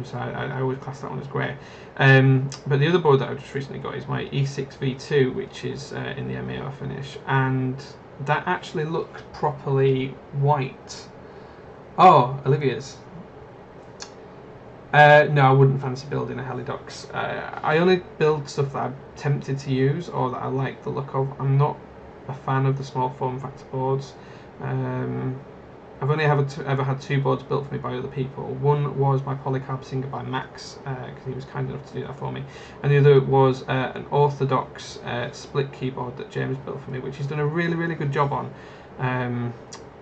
so I always class that one as grey. But the other board that I've just recently got is my E6V2, which is in the MAO finish, and that actually looked properly white. Oh, Olivia's. No, I wouldn't fancy building a Helidox. I only build stuff that I'm tempted to use or that I like the look of. I'm not a fan of the small form factor boards. I've only ever had 2 boards built for me by other people. One was my Polycarb Singer by Max, because he was kind enough to do that for me. And the other was an orthodox split keyboard that James built for me, which he's done a really, really good job on.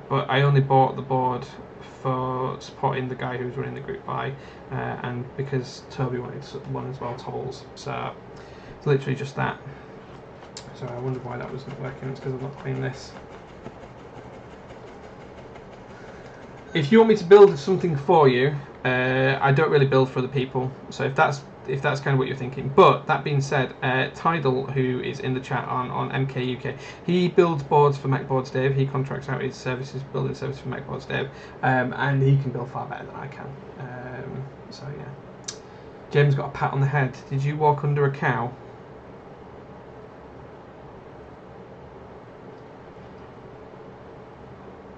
But I only bought the board for supporting the guy who was running the group buy, and because Toby wanted one as well, Tobbles. So it's literally just that. So I wondered why that wasn't working. It's because I've not cleaned this. If you want me to build something for you, I don't really build for other people. So if that's kind of what you're thinking. But that being said, Tidal, who is in the chat on MK UK, he builds boards for MechBoards Dave. He contracts out his building service for MechBoards Dave, and he can build far better than I can. So yeah. James got a pat on the head. Did you walk under a cow?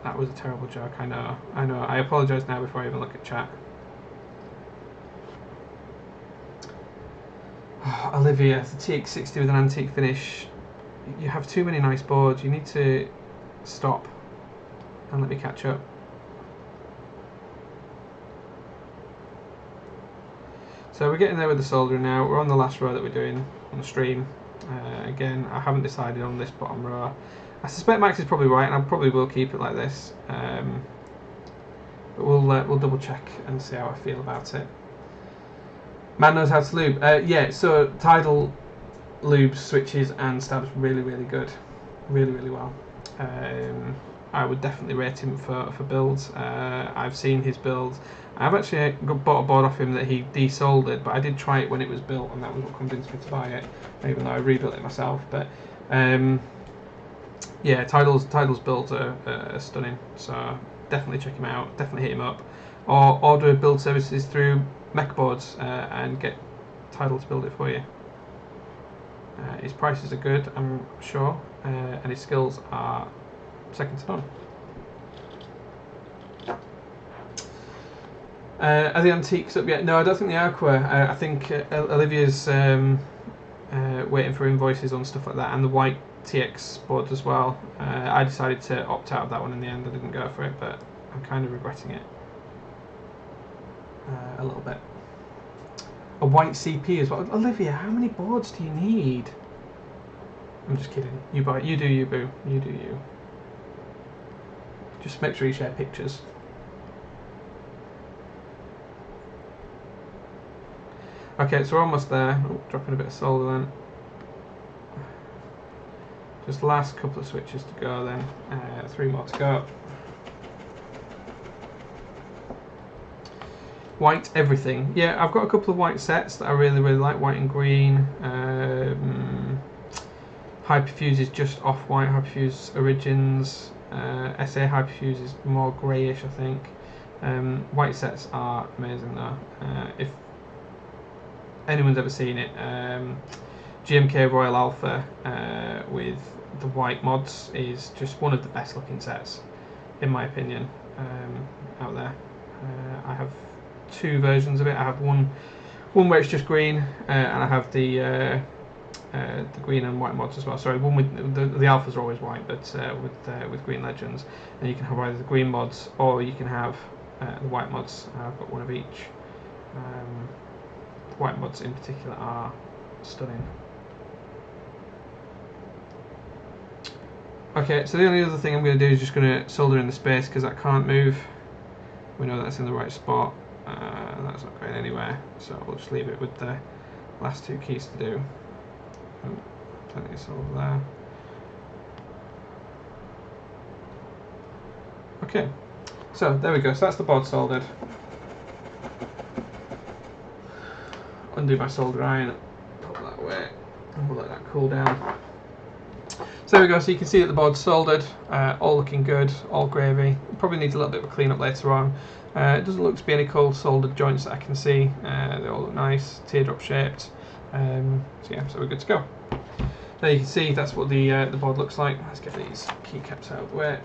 That was a terrible joke, I know. I apologise now before I even look at chat. Oh, Olivia, the TX60 with an antique finish. You have too many nice boards. You need to stop and let me catch up. So we're getting there with the soldering now. We're on the last row that we're doing on the stream. Again, I haven't decided on this bottom row. I suspect Max is probably right, and I probably will keep it like this. But we'll double check and see how I feel about it. Man knows how to lube. Yeah, so Tidal lubes, switches, and stabs really, really good. Really, really well. I would definitely rate him for builds. I've seen his builds. I've actually bought a board off him that he desoldered, but I did try it when it was built, and that was what convinced me to buy it, even though I rebuilt it myself. But yeah, Tidal's builds are stunning, so definitely check him out, definitely hit him up, or order build services through MechBoards and get Tidal to build it for you. His prices are good, I'm sure, and his skills are second to none. Are the antiques up yet? No, I don't think they are. I think Olivia's waiting for invoices on stuff like that, and the white TX boards as well. I decided to opt out of that one in the end. I didn't go for it, but I'm kind of regretting it a little bit. A white CP as well. Olivia, how many boards do you need? I'm just kidding. You buy. You do you, boo. You do you. Just make sure you share pictures. Okay, so we're almost there. Oh, dropping a bit of solder then. Just last couple of switches to go then. 3 more to go. White everything. Yeah, I've got a couple of white sets that I really, really like. White and green. Hyperfuse is just off-white. Hyperfuse Origins. SA Hyperfuse is more greyish, I think. White sets are amazing though. If anyone's ever seen it, GMK Royal Alpha with the white mods is just one of the best looking sets, in my opinion, out there. I have 2 versions of it. I have one where it's just green, and I have the the green and white mods as well. Sorry, one with the alphas are always white, but with green legends, and you can have either the green mods or you can have the white mods. I've got one of each. The white mods in particular are stunning. Okay, so the only other thing I'm going to do is just going to solder in the space because that can't move. We know that's in the right spot. That's not going anywhere, so we'll just leave it with the last two keys to do. Oh, plenty of solder there. Okay, so there we go. So that's the board soldered. Undo my solder iron, put that away, and we'll let that cool down. So there we go, so you can see that the board's soldered, all looking good, all gravy. Probably needs a little bit of a clean up later on. It doesn't look to be any cold soldered joints that I can see. They all look nice, teardrop shaped. So yeah, so we're good to go. There you can see that's what the board looks like. Let's get these keycaps out of the way.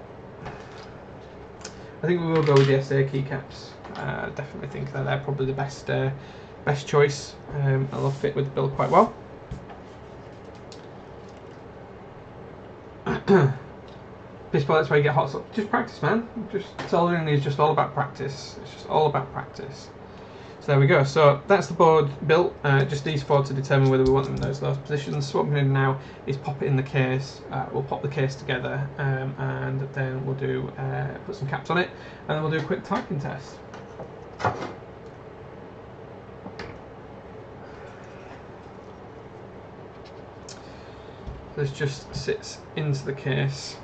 I think we will go with the SA keycaps. Definitely think that they're probably the best choice. They'll fit with the build quite well. This part, that's where you get hot. So just practice, man. Just soldering is just all about practice. It's just all about practice. So there we go. So that's the board built. Just these four to determine whether we want them in those positions. So what I'm going to do now is pop it in the case. We'll pop the case together, and then we'll do put some caps on it, and then we'll do a quick typing test. This just sits into the case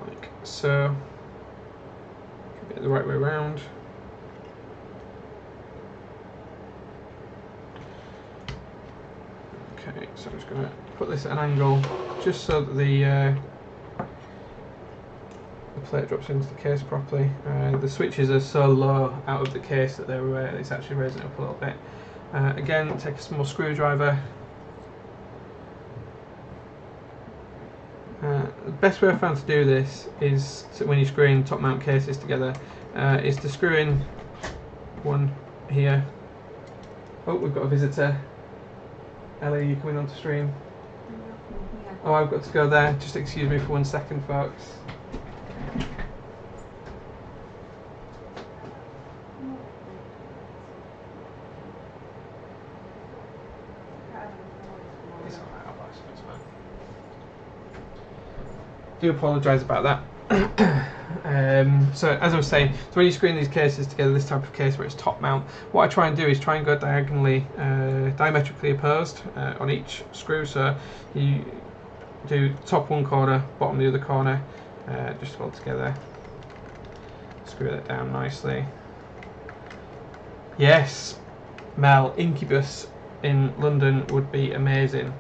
like so. Get it the right way around. Okay, so I'm just going to put this at an angle just so that the plate drops into the case properly. The switches are so low out of the case that it's actually raising it up a little bit. Again, take a small screwdriver. The best way I found to do this is when you're screwing top mount cases together, is to screw in one here. Oh, we've got a visitor. Ellie, are you coming onto stream? Yeah. Oh, I've got to go there. Just excuse me for 1 second, folks. Do apologise about that. So as I was saying, so when you screen these cases together, this type of case where it's top mount, what I try and do is try and go diametrically opposed on each screw. So you do top one corner, bottom the other corner, just hold together. Screw that down nicely. Yes, Mel, Incubus in London would be amazing.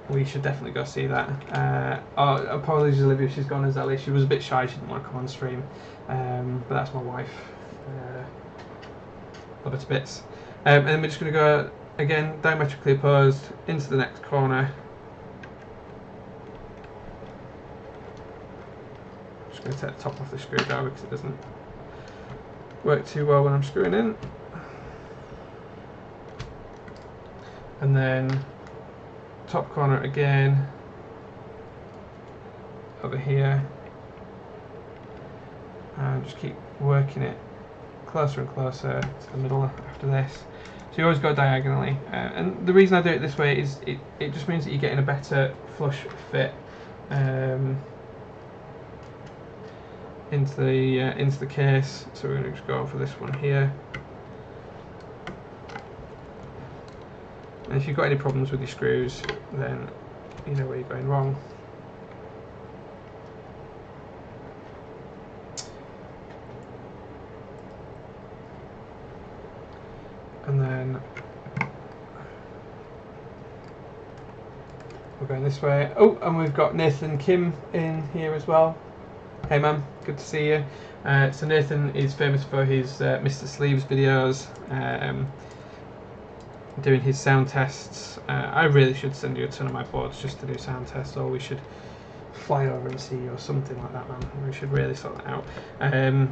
We should definitely go see that. Oh, apologies, Olivia, she's gone as Ellie. She was a bit shy, she didn't want to come on stream. But that's my wife. Love her to bits. And then we're just going to go, again, diametrically opposed, into the next corner. Just going to take the top off the screwdriver because it doesn't work too well when I'm screwing in. And then top corner again, over here, and just keep working it closer and closer to the middle after this. So you always go diagonally, and the reason I do it this way is it just means that you're getting a better flush fit into the case. So we're going to just go for this one here. And if you've got any problems with your screws, then you know where you're going wrong. And then we're going this way. Oh, and we've got Nathan Kim in here as well. Hey man, good to see you. So Nathan is famous for his Mr. Sleeves videos. Doing his sound tests. I really should send you a ton of my boards just to do sound tests, or we should fly over and see you or something like that, man. We should really sort that out.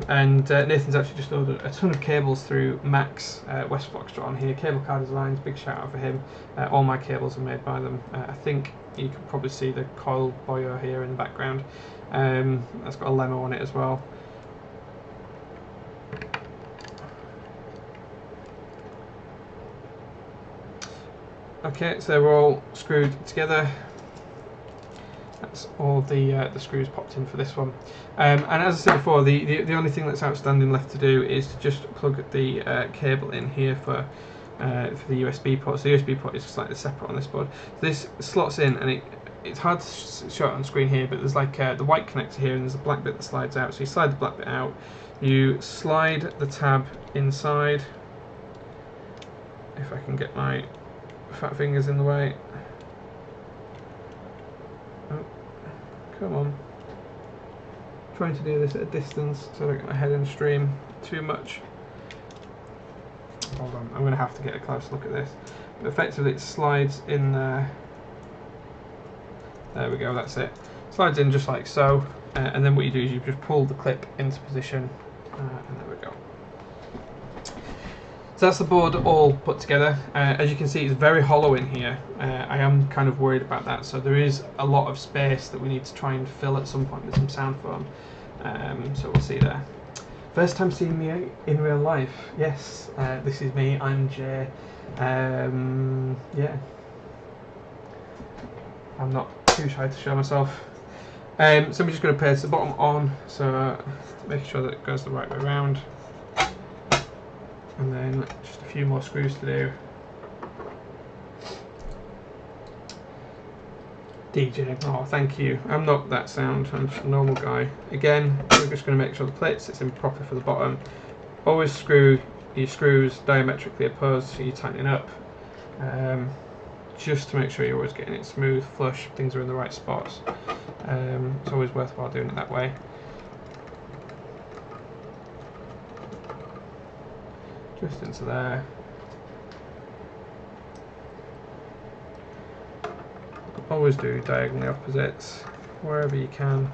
Nathan's actually just ordered a ton of cables through Max West Foxtrot on here. Cable Car Designs, big shout out for him. All my cables are made by them. I think you can probably see the coil boyer here in the background. That's got a Lemo on it as well. Okay, so they're all screwed together. That's all the screws popped in for this one. And as I said before, the only thing that's outstanding left to do is to just plug the cable in here for the USB port. So the USB port is slightly separate on this board. So this slots in, and it's hard to show it on screen here, but there's like the white connector here, and there's a black bit that slides out. So you slide the black bit out, you slide the tab inside. If I can get my fat fingers in the way. Oh, come on. I'm trying to do this at a distance so I don't get my head in the stream too much. Hold on, I'm going to have to get a close look at this. But effectively it slides in there. There we go, that's it. Slides in just like so, and then what you do is you just pull the clip into position, and there we go. So that's the board all put together. As you can see, it's very hollow in here. I am kind of worried about that. So there is a lot of space that we need to try and fill at some point with some sound foam. So we'll see there. First time seeing me in real life. Yes, this is me. I'm Jay. Yeah. I'm not too shy to show myself. So we're just going to place the bottom on. So making sure that it goes the right way around. And then just a few more screws to do. DJ, oh thank you. I'm not that sound, I'm just a normal guy. Again, we're just going to make sure the plate sits in properly for the bottom. Always screw your screws diametrically opposed so you tighten it up. Just to make sure you're always getting it smooth, flush, things are in the right spots. It's always worthwhile doing it that way. Just into there. Always do diagonally opposites wherever you can.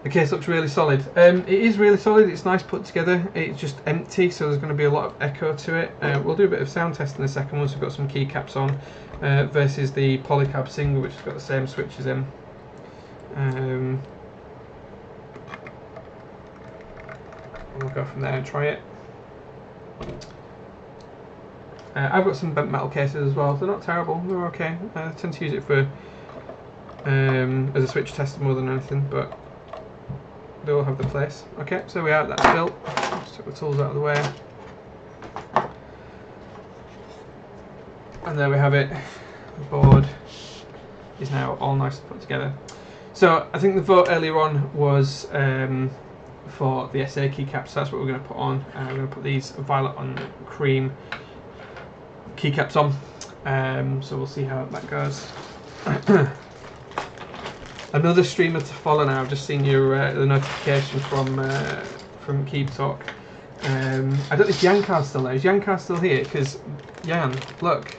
The case looks really solid. It is really solid, it's nice put together. It's just empty, so there's going to be a lot of echo to it. We'll do a bit of sound test in a second once we've got some keycaps on, versus the Polycab single, which has got the same switches in. We'll go from there and try it. I've got some bent metal cases as well. They're not terrible. They're okay. I tend to use it for as a switch tester more than anything, but they all have their place. Okay, so we are. That's built. Just took the tools out of the way, and there we have it. The board is now all nicely put together. So I think the vote earlier on was for the SA keycaps. That's what we're going to put on. We're going to put these violet on cream keycaps on. So we'll see how that goes. Another streamer to follow now. I've just seen your the notification from Keep Talk. I don't know if Yankar's still there. Is Yankar still here? Because Yan, look,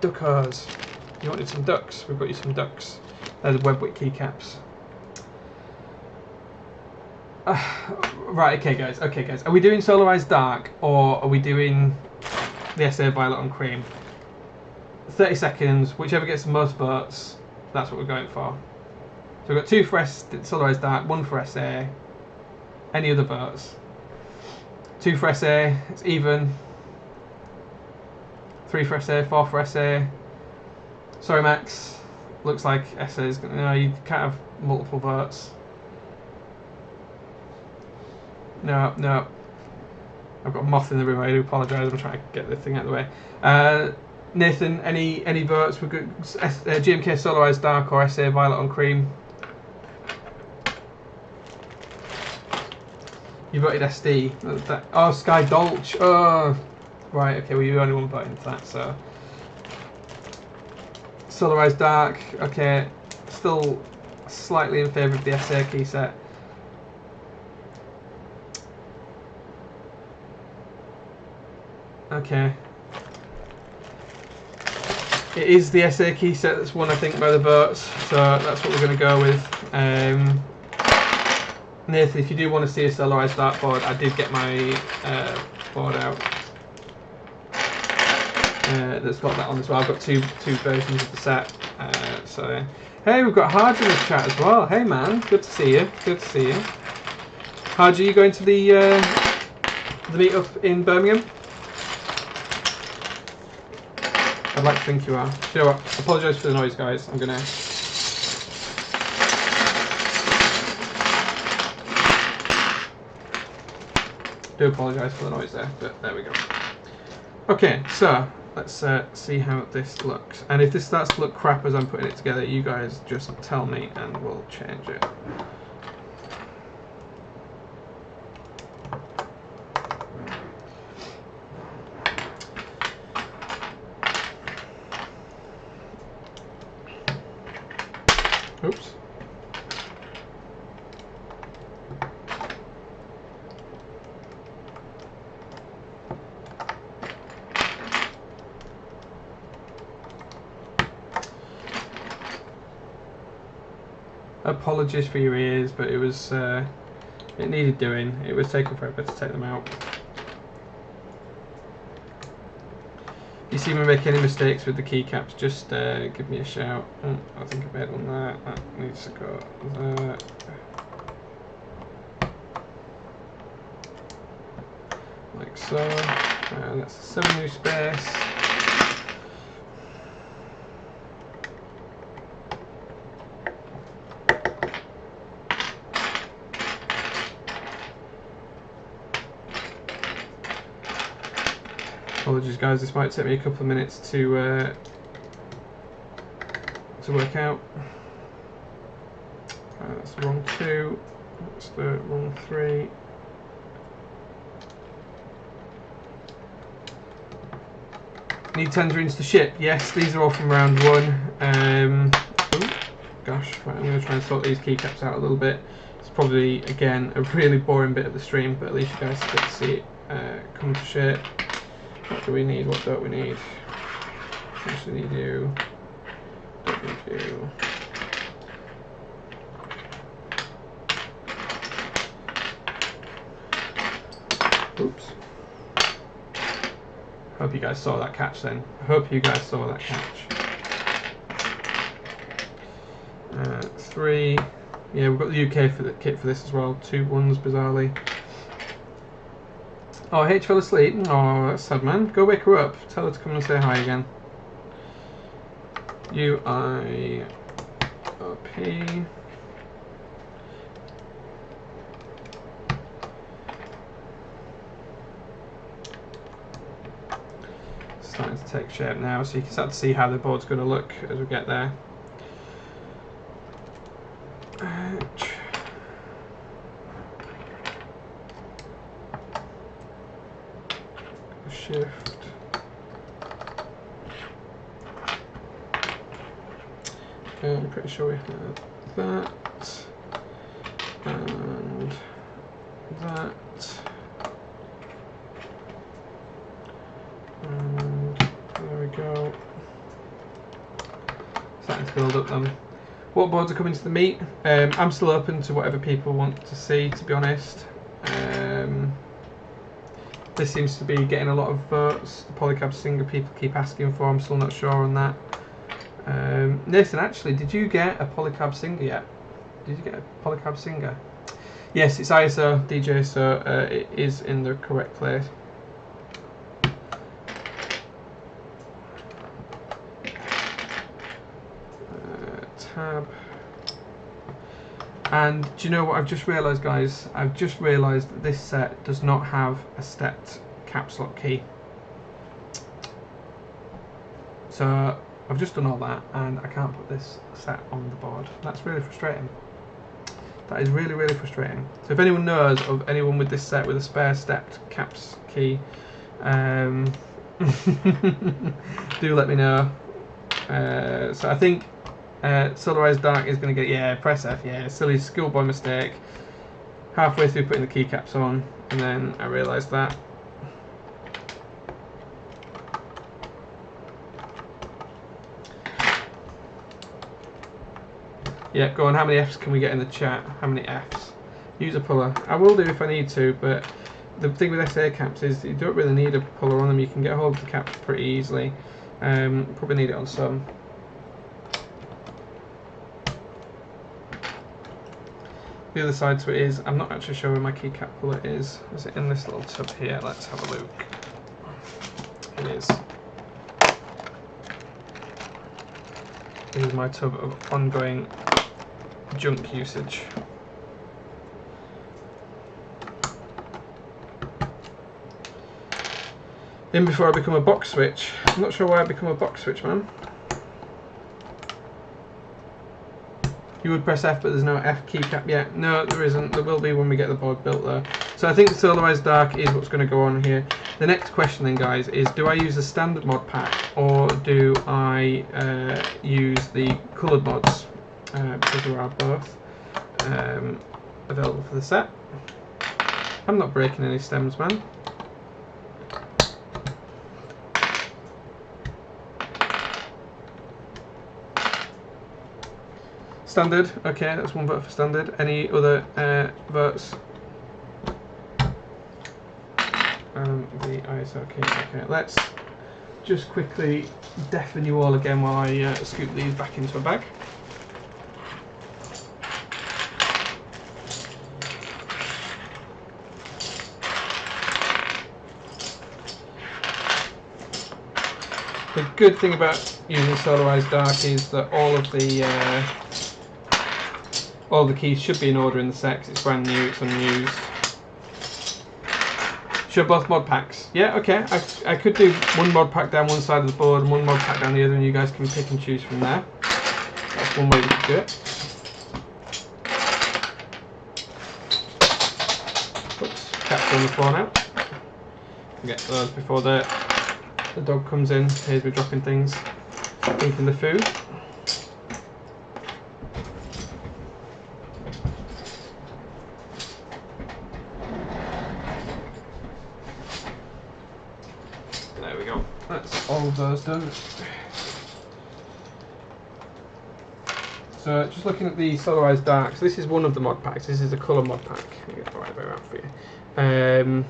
duckers. You wanted some ducks? We've got you some ducks. They're the Webwick keycaps. Right, okay guys, are we doing Solarised Dark or are we doing the SA Violet on Cream? 30 seconds, whichever gets the most votes, that's what we're going for. So we've got 2 for Solarised Dark, 1 for SA. Any other votes? 2 for SA, it's even. 3 for SA, 4 for SA. Sorry Max, looks like SA is going to, no, you can't have multiple votes. No. I've got a moth in the room. I do apologise. I'm trying to get the thing out of the way. Nathan, any votes? We've got GMK Solarised Dark or SA Violet on Cream. You voted SD. Oh, Sky Dolch. Oh, right. Okay. Well, you're the only one voting for that. So Solarised Dark. Okay. Still slightly in favour of the SA key set. Okay. It is the SA key set that's won, I think, by the votes, so that's what we're going to go with. Nathan, if you do want to see a Solarised Dark board, I did get my board out. That's got that on as well. I've got two versions of the set. So, hey, we've got Harj in the chat as well. Hey, man, good to see you. Good to see you. Harj, are you going to the meetup in Birmingham? I'd like to think you are. You know what? Apologise for the noise, guys. I'm gonna. Do apologise for the noise there, but there we go. Okay, so let's see how this looks. And if this starts to look crap as I'm putting it together, you guys just tell me and we'll change it. Oops. Apologies for your ears, but it was it needed doing. It was taking forever to take them out. If you see me make any mistakes with the keycaps, just give me a shout. Oh, I think I made one there. That needs to go there. Like so. That's 7 new space. Apologies, guys. This might take me a couple of minutes to work out. That's the wrong 2. That's the wrong 3. Need tangerines to ship. Yes, these are all from round 1. Oh, gosh, right, I'm going to try and sort these keycaps out a little bit. It's probably, again, a really boring bit of the stream, but at least you guys get to see it come to shape. What do we need? What don't we need? Essentially need you. Don't need you. Oops. Hope you guys saw that catch then. I hope you guys saw that catch. 3. Yeah, we've got the UK for the kit for this as well. 2 ones, bizarrely. Oh, H fell asleep. Oh, that's sad, man. Go wake her up. Tell her to come and say hi again. UIOP. Starting to take shape now, so you can start to see how the board's going to look as we get there. Shift. I'm pretty sure we have that and that and there we go. Starting to build up them. What boards are coming to the meet? I'm still open to whatever people want to see, to be honest. This seems to be getting a lot of votes. The Polycab Singer people keep asking for. I'm still not sure on that. Nathan, actually, did you get a Polycab Singer yet? Did you get a Polycab Singer? Yes, it's ISO DJ, so it is in the correct place. Tab. And do you know what I've just realised, guys? I've just realised that this set does not have a stepped caps lock key. So I've just done all that and I can't put this set on the board. That's really frustrating. That is really, really frustrating. So if anyone knows of anyone with this set with a spare stepped caps key, do let me know. So I think Solarised Dark is going to get, yeah, press F, yeah, silly schoolboy mistake. Halfway through putting the keycaps on, and then I realised that. Yeah, go on. How many Fs can we get in the chat? How many Fs? Use a puller. I will do if I need to, but the thing with SA caps is you don't really need a puller on them. You can get hold of the caps pretty easily. Probably need it on some. The other side to it is, I'm not actually sure where my keycap puller is. Is it in this little tub here? Let's have a look. It is. This is my tub of ongoing junk usage. In before I become a box switch. I'm not sure why I become a box switch, man. You would press F, but there's no F keycap yet. No, there isn't. There will be when we get the board built, though. So I think Solarised Dark is what's going to go on here. The next question, then, guys, is: do I use the standard mod pack or do I use the coloured mods? Because there are both available for the set. I'm not breaking any stems, man. Standard, okay, that's one vote for standard. Any other votes? The ISO key, okay. Let's just quickly deafen you all again while I scoop these back into a bag. The good thing about using Solarised Dark is that all the keys should be in order in the set because it's brand new, it's unused. Show both mod packs. Yeah, okay. I could do one mod pack down one side of the board and one mod pack down the other, and you guys can pick and choose from there. That's one way we could do it. Oops, cat's on the floor now. Get those before the dog comes in. Here's me dropping things, eating the food. There we go. That's all of those done. So just looking at the Solarised Dark, so this is one of the mod packs. This is a colour mod pack. Let me get the right way around for you.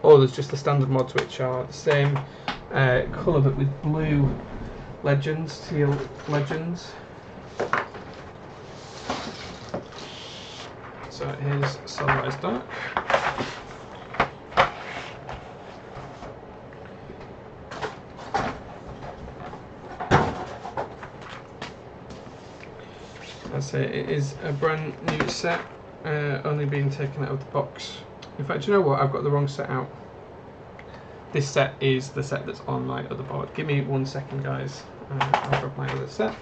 Oh, there's just the standard mods which are the same colour but with blue legends, teal legends. So here's Solarised Dark. That's it. It is a brand new set, only being taken out of the box. In fact, you know what? I've got the wrong set out. This set is the set that's on my other board. Give me 1 second, guys. I'll grab my other set.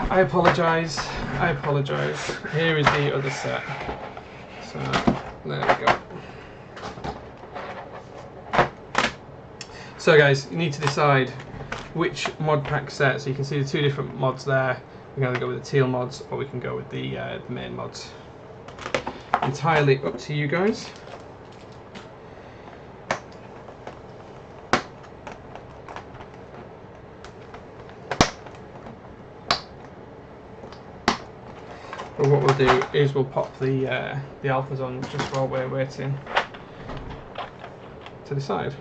I apologise. I apologise. Here is the other set. So there we go. So guys, you need to decide which mod pack set. So you can see the two different mods there. We can either go with the teal mods or we can go with the main mods. Entirely up to you guys. But what we'll do is we'll pop the alphas on just while we're waiting to decide.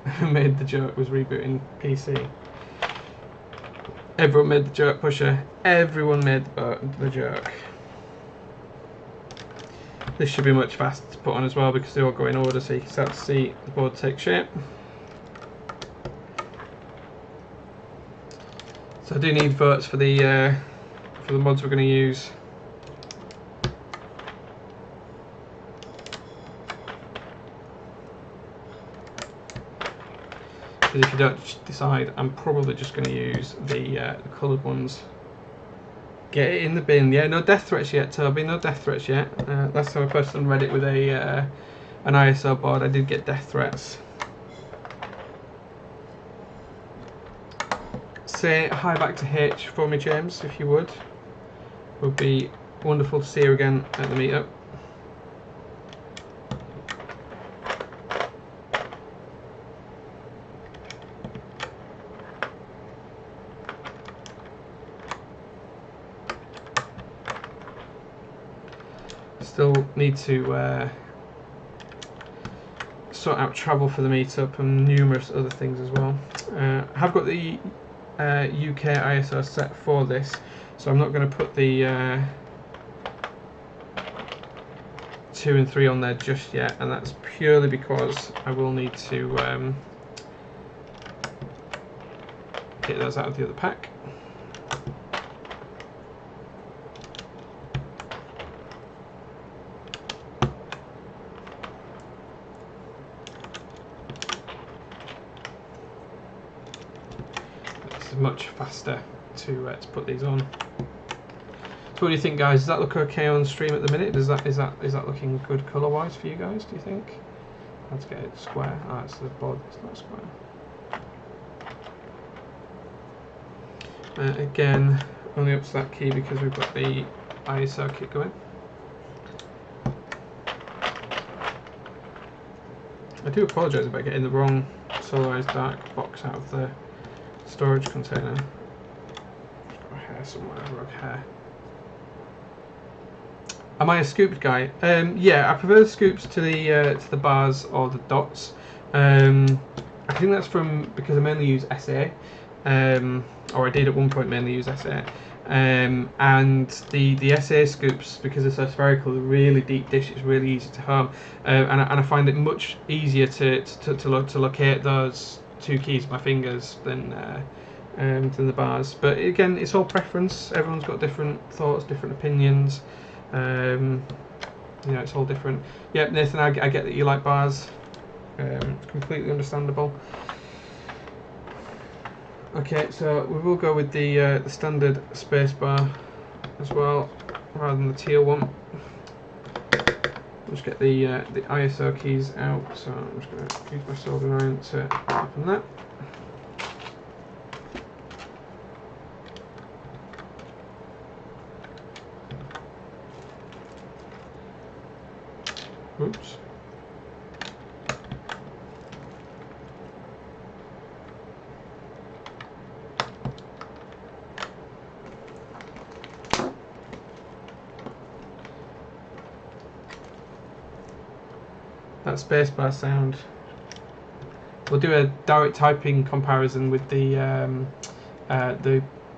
Who made the joke was rebooting PC. Everyone made the joke, Pusher. Everyone made the joke. This should be much faster to put on as well because they all go in order, so you can start to see the board take shape. So I do need votes for the mods we're going to use. Because if you don't decide, I'm probably just going to use the coloured ones. Get it in the bin. Yeah, no death threats yet, Toby. No death threats yet. Last time I posted on Reddit with an ISO board, I did get death threats. Say hi back to H for me, James, if you would. Would be wonderful to see you again at the meetup. Still need to sort out travel for the meetup and numerous other things as well. I have got the UK ISO set for this, so I'm not going to put the 2 and 3 on there just yet, and that's purely because I will need to get those out of the other pack. Much faster to put these on. So what do you think, guys? Does that look okay on stream at the minute? Is that looking good colour wise for you guys, do you think? Let's get it square. Ah, it's the board, it's not square. Again, only up to that key because we've got the ISO kit going. I do apologise about getting the wrong Solarised Dark box out of the storage container. I've got a hair somewhere, rug hair. Am I a scooped guy? Yeah, I prefer the scoops to the bars or the dots. I think that's because I mainly use SA, or I did at one point mainly use SA. And the SA scoops, because they're so spherical, they're really deep dish. It's really easy to home, and I find it much easier to locate those 2 keys with my fingers than the bars. But again, it's all preference. Everyone's got different thoughts, different opinions. You know, it's all different. Yeah, Nathan, I get that you like bars. It's completely understandable. Okay, so we will go with the standard space bar as well, rather than the teal one. Just get the ISO keys out, so I'm just going to use my soldering iron to open that. Oops. That spacebar sound. We'll do a direct typing comparison with the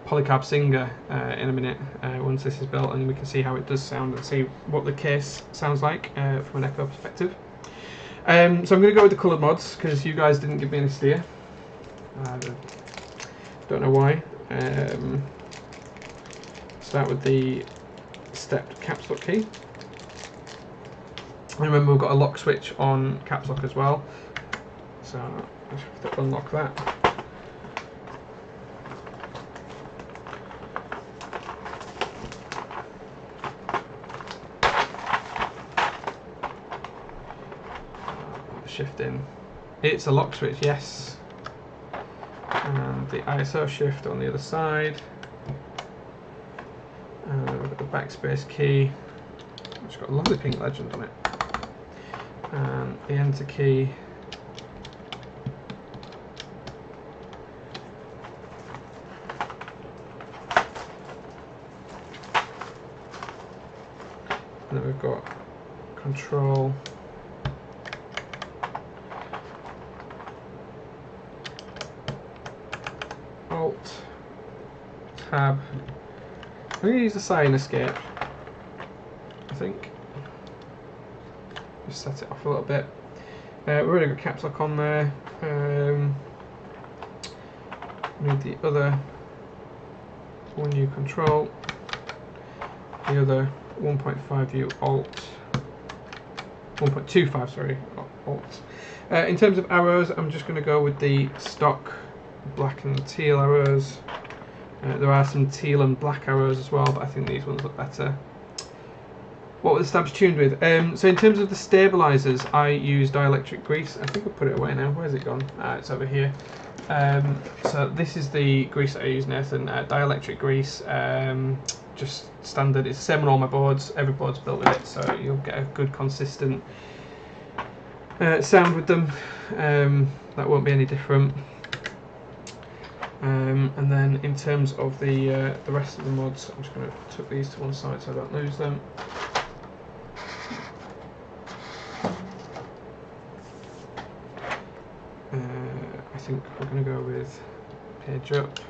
Polycarb Singer in a minute once this is built, and we can see how it does sound and see what the case sounds like from an echo perspective. So I'm going to go with the coloured mods because you guys didn't give me any steer. Don't know why. Start with the stepped caps lock key. And remember, we've got a lock switch on caps lock as well, so I just have to unlock that. Shift in. It's a lock switch, yes. And the ISO shift on the other side. And we've got the backspace key, which has got a lovely pink legend on it. And the enter key. And then we've got control, alt, tab. I'm going to use the sign escape, I think. Just set it off a little bit. We've already got caps lock on there. Need the other one U control, the other 1.5U alt, 1.25 sorry, alt. In terms of arrows, I'm just going to go with the stock black and teal arrows. There are some teal and black arrows as well, but I think these ones look better. What were the stabs tuned with? So in terms of the stabilizers, I use dielectric grease. I think I put it away now. Where's it gone? It's over here. So this is the grease that I use, Nathan. Dielectric grease, just standard. It's the same on all my boards. Every board's built with it, so you'll get a good consistent sound with them. That won't be any different. And then in terms of the rest of the mods, I'm just going to tuck these to one side so I don't lose them. I think we're going to go with page up.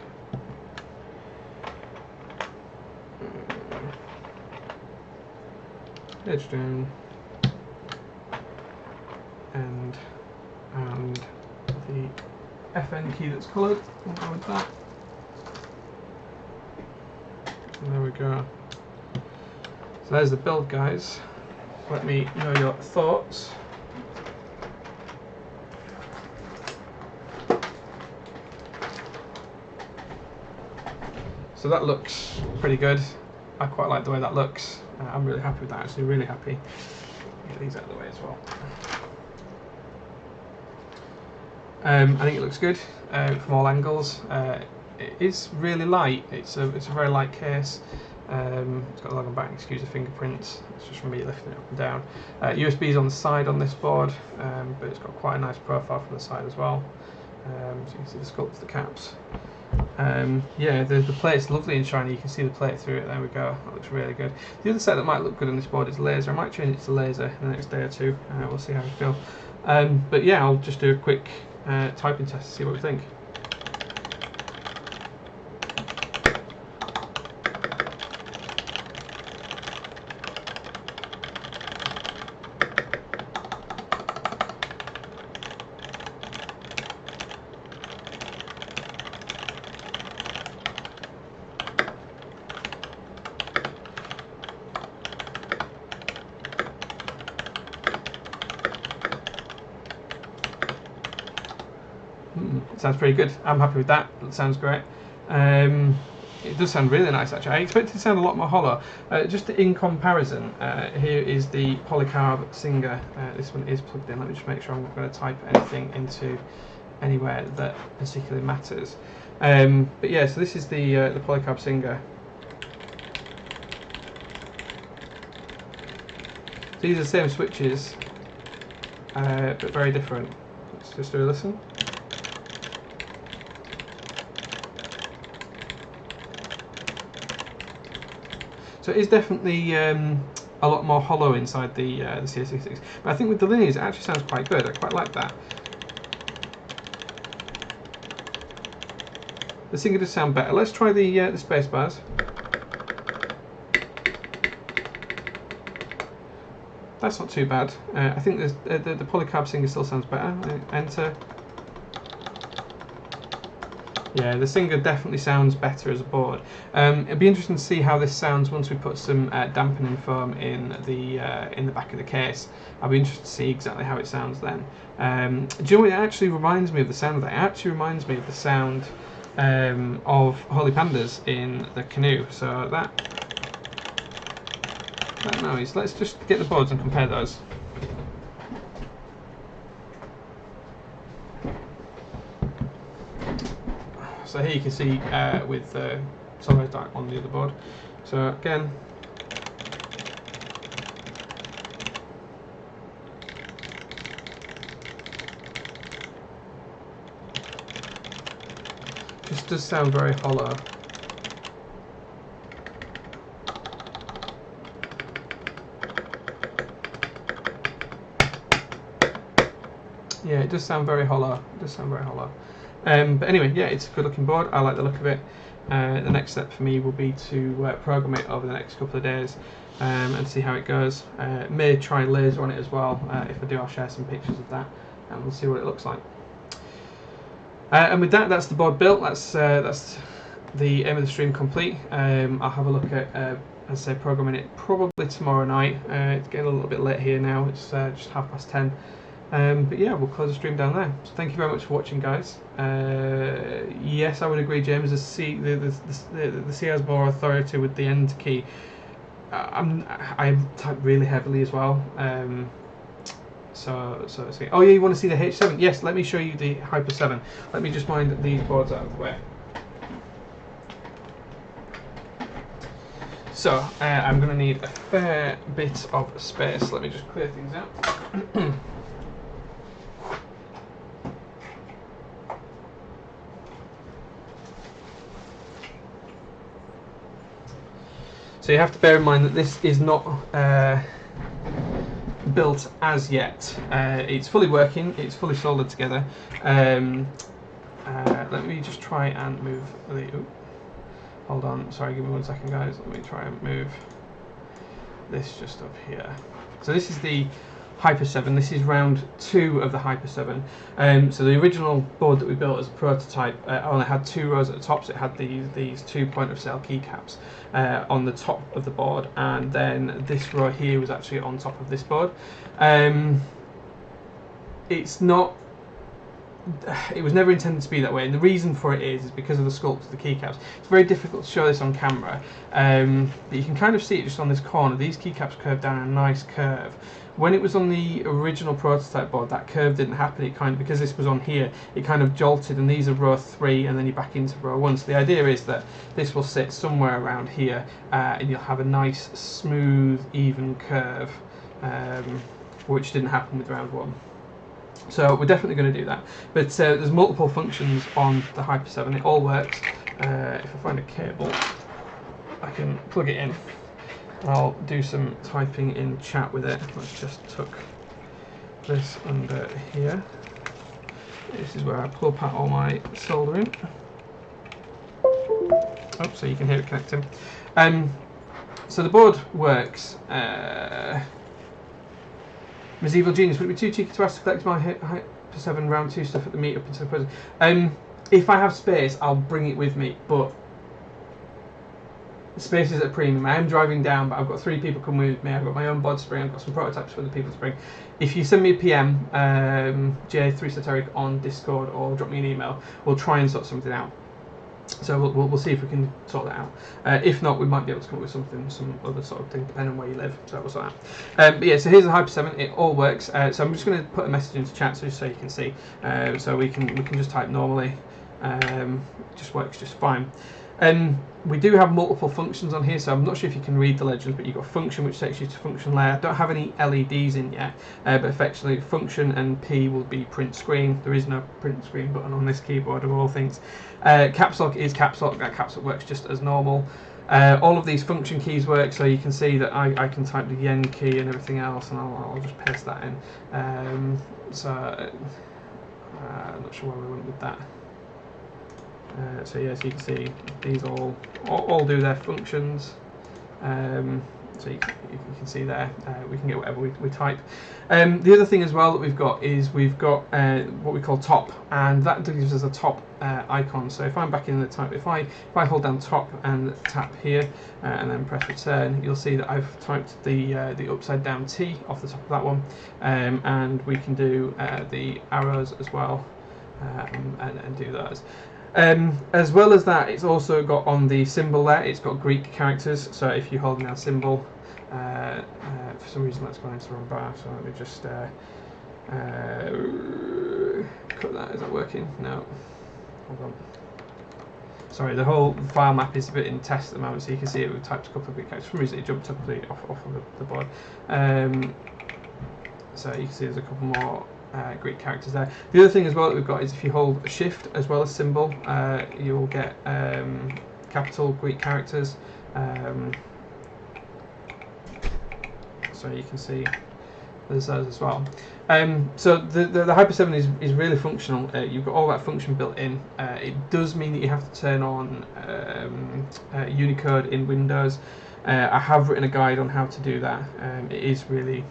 Page down. And the FN key that's coloured, we'll go with that. And there we go. So there's the build, guys. Let me know your thoughts. So that looks pretty good. I quite like the way that looks. I'm really happy with that, actually, really happy. Get these out of the way as well. I think it looks good from all angles. It is really light. It's a very light case. It's got a logo back, excuse the fingerprints. It's just from me lifting it up and down. USB's on the side on this board, but it's got quite a nice profile from the side as well. So you can see the sculpt of the caps. Yeah, the plate's lovely and shiny. You can see the plate through it. There we go. That looks really good. The other set that might look good on this board is laser. I might change it to laser in the next day or two. We'll see how we feel. But yeah, I'll just do a quick typing test to see what we think. It sounds pretty good. I'm happy with that. It sounds great. It does sound really nice, actually. I expected it to sound a lot more hollow. Just in comparison, here is the polycarb Singer. This one is plugged in. Let me just make sure I'm not going to type anything into anywhere that particularly matters. But yeah, so this is the polycarb Singer. So these are the same switches, but very different. Let's just do a listen. So it is definitely a lot more hollow inside the CA66, but I think with the linears it actually sounds quite good. I quite like that. The Singer does sound better. Let's try the space bars. That's not too bad. I think the polycarb Singer still sounds better. Enter. Yeah, the Singer definitely sounds better as a board. It'd be interesting to see how this sounds once we put some dampening foam in the back of the case. I'll be interested to see exactly how it sounds then. Do you know what it actually reminds me of the sound of that? It actually reminds me of the sound of Holy Pandas in the Canoe. So that noise. Let's just get the boards and compare those. So here you can see with Solarised Dark on the other board. So again, just does sound very hollow. Yeah, it does sound very hollow. It does sound very hollow. But anyway, yeah, it's a good looking board. I like the look of it. The next step for me will be to program it over the next couple of days and see how it goes. May try laser on it as well. If I do, I'll share some pictures of that and we'll see what it looks like. And with that, that's the board built. That's the aim of the stream complete. I'll have a look at, as I say, programming it probably tomorrow night. It's getting a little bit late here now. It's just 10:30. But yeah, we'll close the stream down there. So thank you very much for watching, guys. Yes, I would agree, James. The C has more authority with the end key. I type really heavily as well. So oh yeah, you want to see the H7? Yes, let me show you the Hyper 7. Let me just wind these boards out of the way. So I'm going to need a fair bit of space. Let me just clear things out. So you have to bear in mind that this is not built as yet. It's fully working, it's fully soldered together. Let me just try and move the... Ooh, hold on, sorry, give me 1 second, guys. Let me try and move this just up here. So this is the Hyper 7. This is round 2 of the Hyper 7. So the original board that we built as a prototype only had 2 rows at the top. So it had these 2 point of sale keycaps on the top of the board, and then this row here was actually on top of this board. It's not. It was never intended to be that way, and the reason for it is because of the sculpt of the keycaps. It's very difficult to show this on camera, but you can kind of see it just on this corner. These keycaps curve down a nice curve. When it was on the original prototype board, that curve didn't happen. It kind of, because this was on here, it kind of jolted, and these are row 3, and then you're back into row 1. So the idea is that this will sit somewhere around here, and you'll have a nice, smooth, even curve, which didn't happen with round 1. So we're definitely going to do that. But there's multiple functions on the Hyper 7. It all works. If I find a cable, I can plug it in. I'll do some typing in chat with it. Let's just tuck this under here. This is where I plug out all my soldering. Oh, so you can hear it connecting. So the board works. Medieval Genius, would it be too cheeky to ask to collect my Hyper 7 round 2 stuff at the meetup instead of present? If I have space, I'll bring it with me, but space is at a premium. I am driving down, but I've got 3 people coming with me. I've got my own bod spring, I've got some prototypes for the people to bring. If you send me a PM, J3Soteric on Discord, or drop me an email, we'll try and sort something out. So we'll see if we can sort that out. If not, we might be able to come up with something, some other sort of thing, depending on where you live. So we'll sort that out. But yeah, so here's the Hyper 7. It all works. So I'm just going to put a message into chat so you can see. So we can just type normally. It just works just fine. We do have multiple functions on here, so I'm not sure if you can read the legends, but you've got function, which takes you to function layer. I don't have any LEDs in yet, but effectively function and P will be print screen. There is no print screen button on this keyboard of all things. Caps lock is caps lock. That caps lock works just as normal. All of these function keys work, so you can see that I can type the yen key and everything else, and I'll just paste that in. I'm not sure where we went with that. So yeah, so you can see these all do their functions. So you can see there, we can get whatever we type. The other thing as well that we've got is we've got what we call top, and that gives us a top icon. So if I'm back in the type, if I hold down top and tap here and then press return, you'll see that I've typed the upside down T off the top of that one, and we can do the arrows as well, and do those. As well as that, it's also got on the symbol there, it's got Greek characters. So if you hold down symbol, for some reason that's gone into the wrong bar, so let me just cut that. Is that working? No. Hold on. Sorry, the whole file map is a bit in test at the moment, so you can see it. We've typed a couple of Greek characters. For some reason it jumped up off of the board. So you can see there's a couple more Greek characters there. The other thing as well that we've got is if you hold shift as well as symbol, you'll get capital Greek characters. So you can see there's those as well. So the Hyper 7 is really functional. You've got all that function built in. It does mean that you have to turn on Unicode in Windows. I have written a guide on how to do that. It is really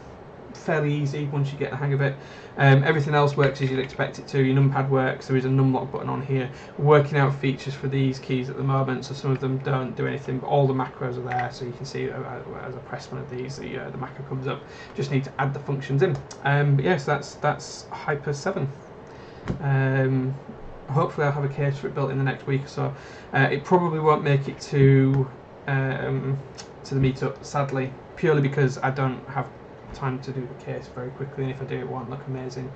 fairly easy once you get the hang of it. Everything else works as you'd expect it to. Your numpad works. There is a numlock button on here. We're working out features for these keys at the moment, so some of them don't do anything, but all the macros are there, so you can see as I press one of these, the macro comes up. Just need to add the functions in. But yes, that's Hyper 7. Hopefully I'll have a case for it built in the next week or so. It probably won't make it to the meetup, sadly, purely because I don't have time to do the case very quickly, and if I do, it won't look amazing.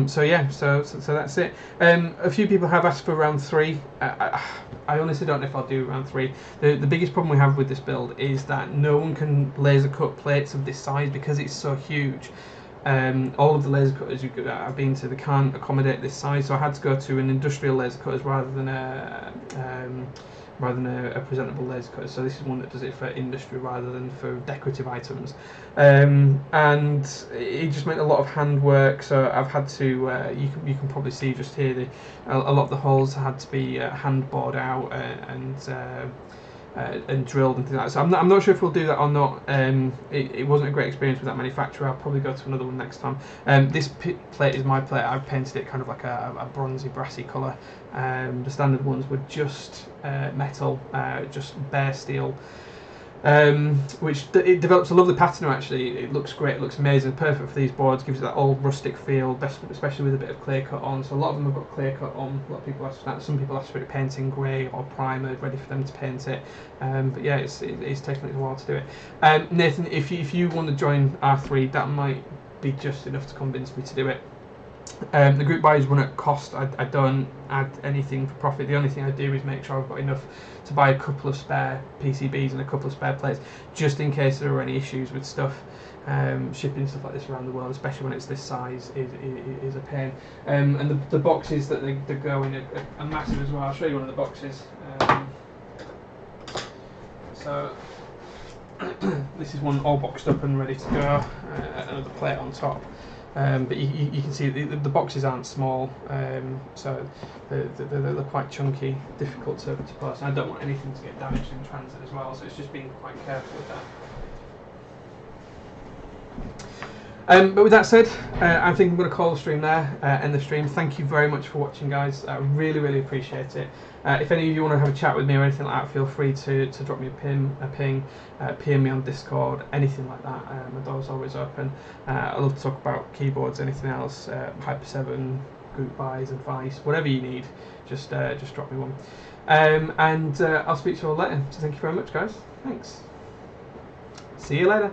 So yeah, so that's it. A few people have asked for round 3. I honestly don't know if I'll do round 3. The biggest problem we have with this build is that no one can laser cut plates of this size because it's so huge. All of the laser cutters I've been to, they can't accommodate this size, so I had to go to an industrial laser cutters rather than a presentable laser cutter. So this is one that does it for industry rather than for decorative items, and it just meant a lot of hand work. So I've had to you can probably see just here a lot of the holes had to be hand bored out and drilled and things like that. So I'm not sure if we'll do that or not. It wasn't a great experience with that manufacturer. I'll probably go to another one next time. This plate is my plate. I've painted it kind of like a bronzy, brassy colour. The standard ones were just metal, just bare steel, which it develops a lovely patina. Actually, it looks great. It looks amazing. Perfect for these boards. Gives it that old rustic feel, especially with a bit of clear cut on. So a lot of them have got clear cut on. A lot of people ask for that. Some people ask for it painting grey or primered, ready for them to paint it. But yeah, it's taking a while to do it. Nathan, if you want to join R3, that might be just enough to convince me to do it. The group buys run at cost. I don't add anything for profit. The only thing I do is make sure I've got enough to buy a couple of spare PCBs and a couple of spare plates, just in case there are any issues with stuff. Shipping stuff like this around the world, especially when it's this size, is a pain. And the boxes that they go in are massive as well. I'll show you one of the boxes. So this is one all boxed up and ready to go. Another plate on top. But you can see the boxes aren't small, so they're quite chunky, difficult to post. And I don't want anything to get damaged in transit as well, so it's just being quite careful with that. But with that said, I think I'm going to call the stream there, end the stream. Thank you very much for watching, guys. I really appreciate it. If any of you want to have a chat with me or anything like that, feel free to drop me a ping, PM me on Discord, anything like that. My door's always open. I love to talk about keyboards, anything else, Hyper 7, group buys, advice, whatever you need. Just drop me one. And I'll speak to you all later. So thank you very much, guys. Thanks. See you later.